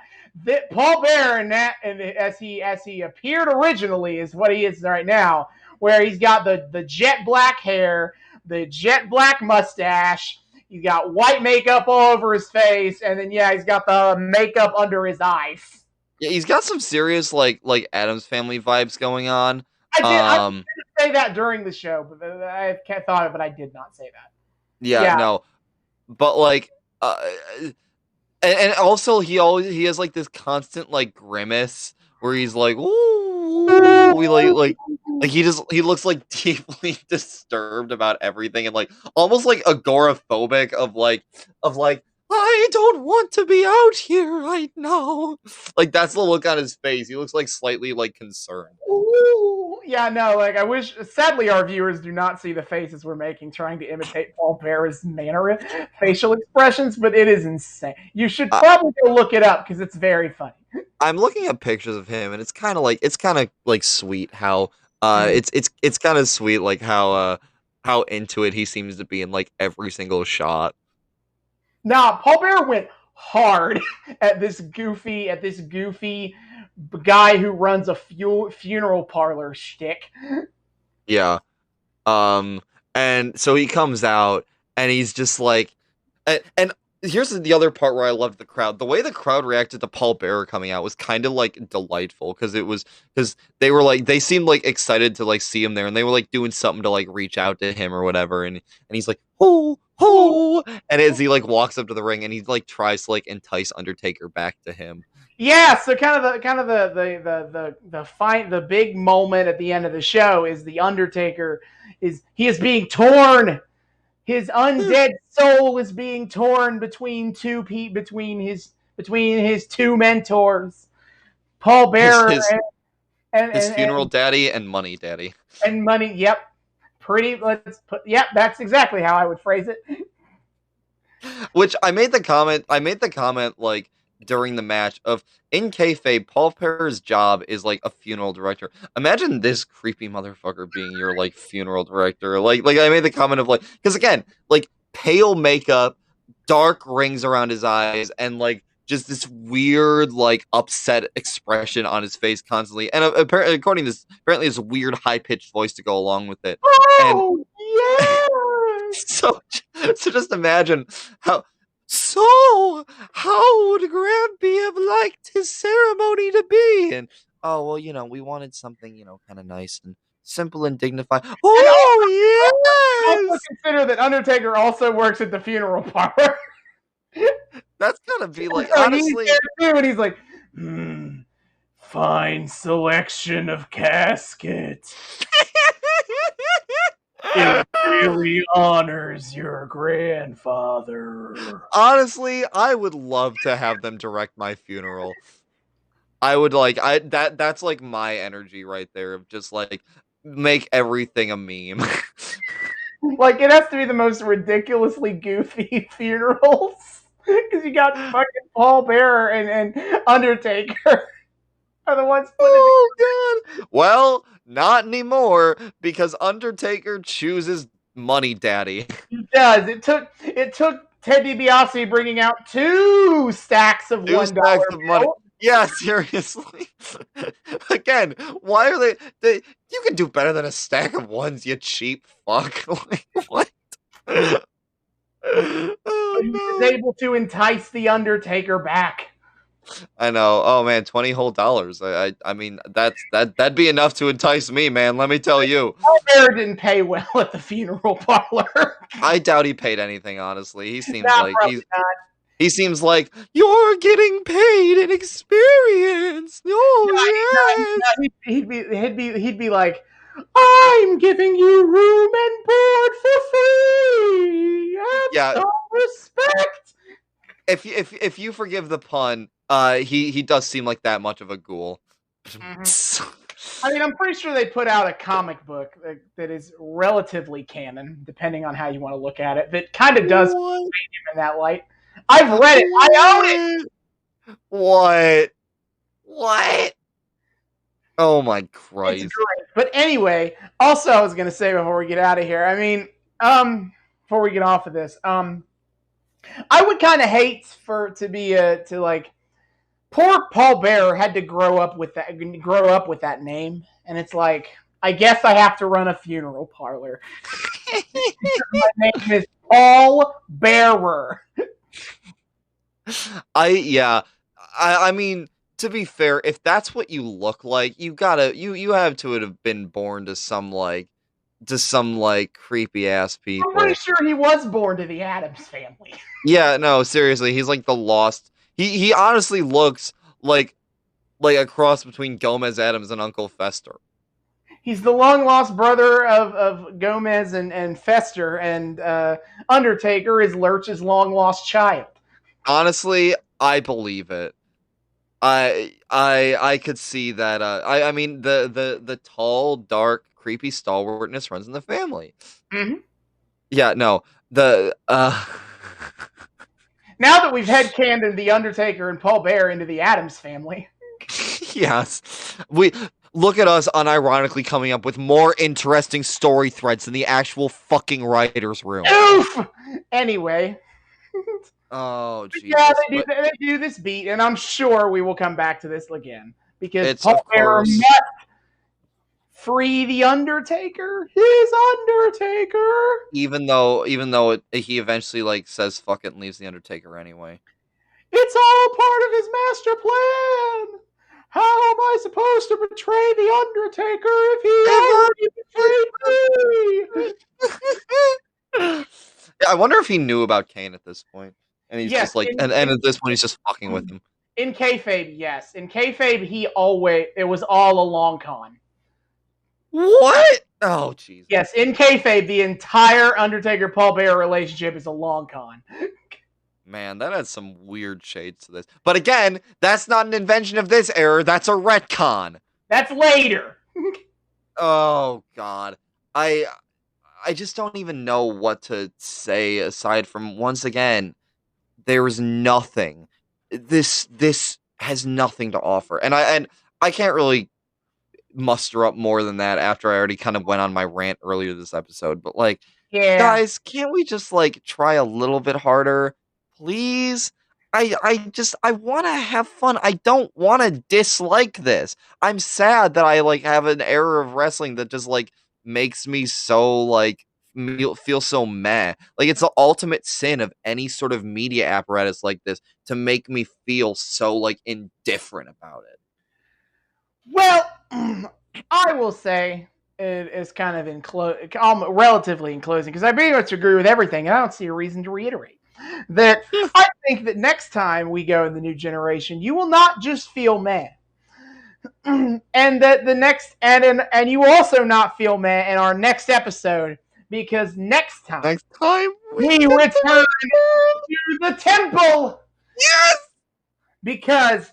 Paul Bearer and as he appeared originally is what he is right now, where he's got the jet black hair, the jet black mustache, he's got white makeup all over his face, and then he's got the makeup under his eyes. Yeah, he's got some serious like Addams Family vibes going on. I didn't say that during the show, but I thought it, but I did not say that. Yeah. No, but like, and also he has like this constant like grimace where he's like, ooh, we like he looks like deeply disturbed about everything and like almost like agoraphobic of like I don't want to be out here right now. Like that's the look on his face. He looks like slightly like concerned. Ooh, yeah, no, like I wish. Sadly, our viewers do not see the faces we're making trying to imitate Paul Bearer's manner, facial expressions, but it is insane. You should probably go look it up because it's very funny. I'm looking at pictures of him, and it's kind of like sweet how it's kind of sweet like how into it he seems to be in like every single shot. Nah, Paul Bearer went hard at this goofy guy who runs a funeral parlor shtick. Yeah. And so he comes out and he's just like and here's the other part where I loved the crowd. The way the crowd reacted to Paul Bearer coming out was kind of like delightful because they were like they seemed like excited to like see him there and they were like doing something to like reach out to him or whatever and he's like, "Oh, oh," and as he like walks up to the ring and he like tries to like entice Undertaker back to him. Yeah, so the fight, the big moment at the end of the show is the Undertaker is being torn. His undead soul is being torn between his two mentors, Paul Bearer and his funeral daddy and money daddy. And money, yep. That's exactly how I would phrase it. Which I made the comment like during the match of in kayfabe, Paul Bearer's job is like a funeral director. Imagine this creepy motherfucker being your like funeral director. Like I made the comment of like because again, like pale makeup, dark rings around his eyes, and like just this weird like upset expression on his face constantly. And apparently, according to this, this weird high pitched voice to go along with it. Oh, yeah. So just imagine how would Granby have liked his ceremony to be? And oh well, we wanted something, kind of nice and simple and dignified. Oh yes. Also consider that Undertaker also works at the funeral parlor. That's gotta be like honestly. And he's like, fine selection of caskets. It really honors your grandfather. Honestly, I would love to have them direct my funeral. I would that's like my energy right there of just like make everything a meme. Like, it has to be the most ridiculously goofy funerals. Because you got fucking Paul Bearer and Undertaker are the ones putting Oh god. Well, not anymore because Undertaker chooses Money Daddy. He does. It took Ted DiBiase bringing out 2 stacks of $1 money. bills. Yeah, seriously. Again, why are they? You can do better than a stack of ones, you cheap fuck. Like, what? Oh, He was no. able to entice the Undertaker back. I know. Oh man, $20 whole. I mean that'd be enough to entice me, man. Let me tell you. Paul Bearer didn't pay well at the funeral parlor. I doubt he paid anything. Honestly, he seems Nah, like probably not. he seems like you're getting paid in experience. Oh yes. He'd be like, I'm giving you room and board for free. Have Yeah. some respect. If you forgive the pun, he does seem like that much of a ghoul. I mean, I'm pretty sure they put out a comic book that is relatively canon, depending on how you want to look at it. That kind of does paint him in that light. I've read it. I own it. What? Oh my Christ! It's great. But anyway, also I was going to say before we get out of here. I mean, before we get off of this, I would kind of hate poor Paul Bearer had to grow up with that name, and it's like, I guess I have to run a funeral parlor. My name is Paul Bearer. I mean, to be fair, if that's what you look like, you have to have been born to some creepy ass people. I'm pretty sure he was born to the Addams family. Yeah, no, seriously, he's like the lost. He honestly looks like a cross between Gomez Addams and Uncle Fester. He's the long lost brother of Gomez and Fester, and Undertaker is Lurch's long lost child. Honestly, I believe it. I could see that. I mean the tall, dark, creepy stalwartness runs in the family. Mm-hmm. Yeah, no. Now that we've headcanoned the Undertaker and Paul Bearer into the Addams family. Yes. We look at us unironically coming up with more interesting story threads than the actual fucking writer's room. Oof! Anyway. Oh, Jesus. Yeah, they do this beat, and I'm sure we will come back to this again. Because Paul Bearer must free the Undertaker. His Undertaker. Even though he eventually says fuck it and leaves the Undertaker anyway. It's all part of his master plan. How am I supposed to betray the Undertaker if he already betrayed me? Yeah, I wonder if he knew about Kane at this point. And he's just like, and at this point, he's just fucking with him. In kayfabe, yes. In kayfabe, it was all a long con. What? Oh, jeez. Yes, in kayfabe, the entire Undertaker-Paul Bearer relationship is a long con. Man, that has some weird shades to this. But again, that's not an invention of this era. That's a retcon. That's later. Oh, God. I just don't even know what to say aside from, once again, there's nothing. This has nothing to offer. And I can't really muster up more than that after I already kind of went on my rant earlier this episode. But guys, can't we just try a little bit harder? Please? I want to have fun. I don't want to dislike this. I'm sad that I have an era of wrestling that just makes me so feel so meh. It's the ultimate sin of any sort of media apparatus like this to make me feel so indifferent about it. Well, I will say it is kind of relatively in closing, because I pretty much agree with everything, and I don't see a reason to reiterate that. I think that next time we go in the new generation, you will not just feel meh. And that and you also not feel meh in our next episode, because next time we return to the temple. Yes! Because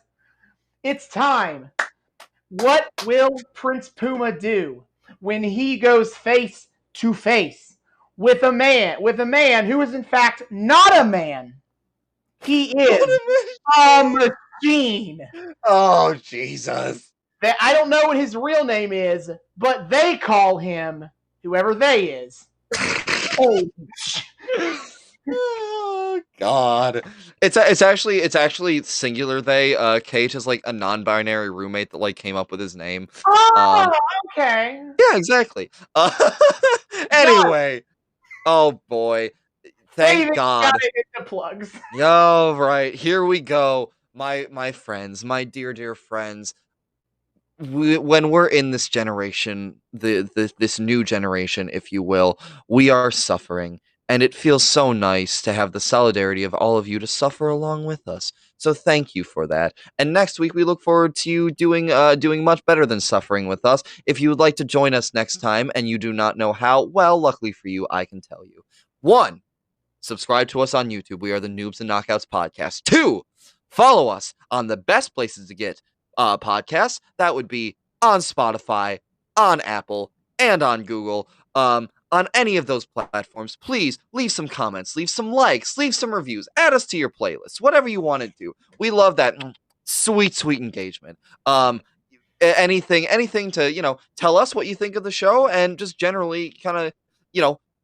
it's time. What will Prince Puma do when he goes face to face with a man who is in fact not a man? He is a machine. Oh, Jesus. I don't know what his real name is, but they call him whoever they is. Oh God! It's actually singular. They Kate is like a non-binary roommate that like came up with his name. Oh, okay. Yeah, exactly. Anyway, oh boy, thank God. Gotta hit the plugs. Oh right, here we go, my friends, my dear friends. When we're in this generation, this new generation, if you will, we are suffering, and it feels so nice to have the solidarity of all of you to suffer along with us. So thank you for that. And next week we look forward to you doing much better than suffering with us. If you would like to join us next time and you do not know how, well, luckily for you, I can tell you. 1, subscribe to us on YouTube. We are the Noobs and Knockouts podcast. 2, follow us on the best places to get podcasts. That would be on Spotify, on Apple, and on Google. On any of those platforms, please leave some comments, leave some likes, leave some reviews, add us to your playlist, whatever you want to do. We love that sweet engagement. Anything to tell us what you think of the show, and just generally kind of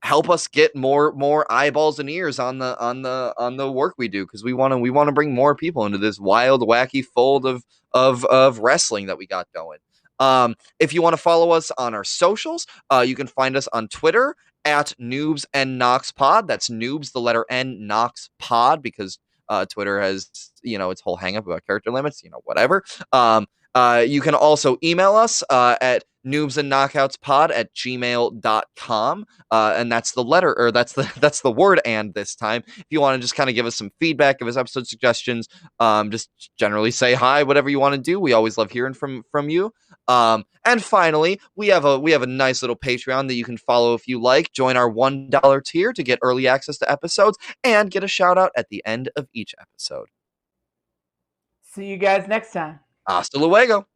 help us get more eyeballs and ears on the work we do, because we want to bring more people into this wild, wacky fold of wrestling that we got going. If you want to follow us on our socials, you can find us on Twitter at Noobs and Knox Pod. That's Noobs, the letter N, Knox Pod, because Twitter has its whole hang up about character limits, whatever. You can also email us at noobsandknockoutspod@gmail.com, and that's the letter, or that's the word "and" this time. If you want to just kind of give us some feedback, give us episode suggestions, just generally say hi, whatever you want to do. We always love hearing from you. And finally, we have a nice little Patreon that you can follow if you like. Join our $1 tier to get early access to episodes and get a shout out at the end of each episode. See you guys next time. Hasta luego.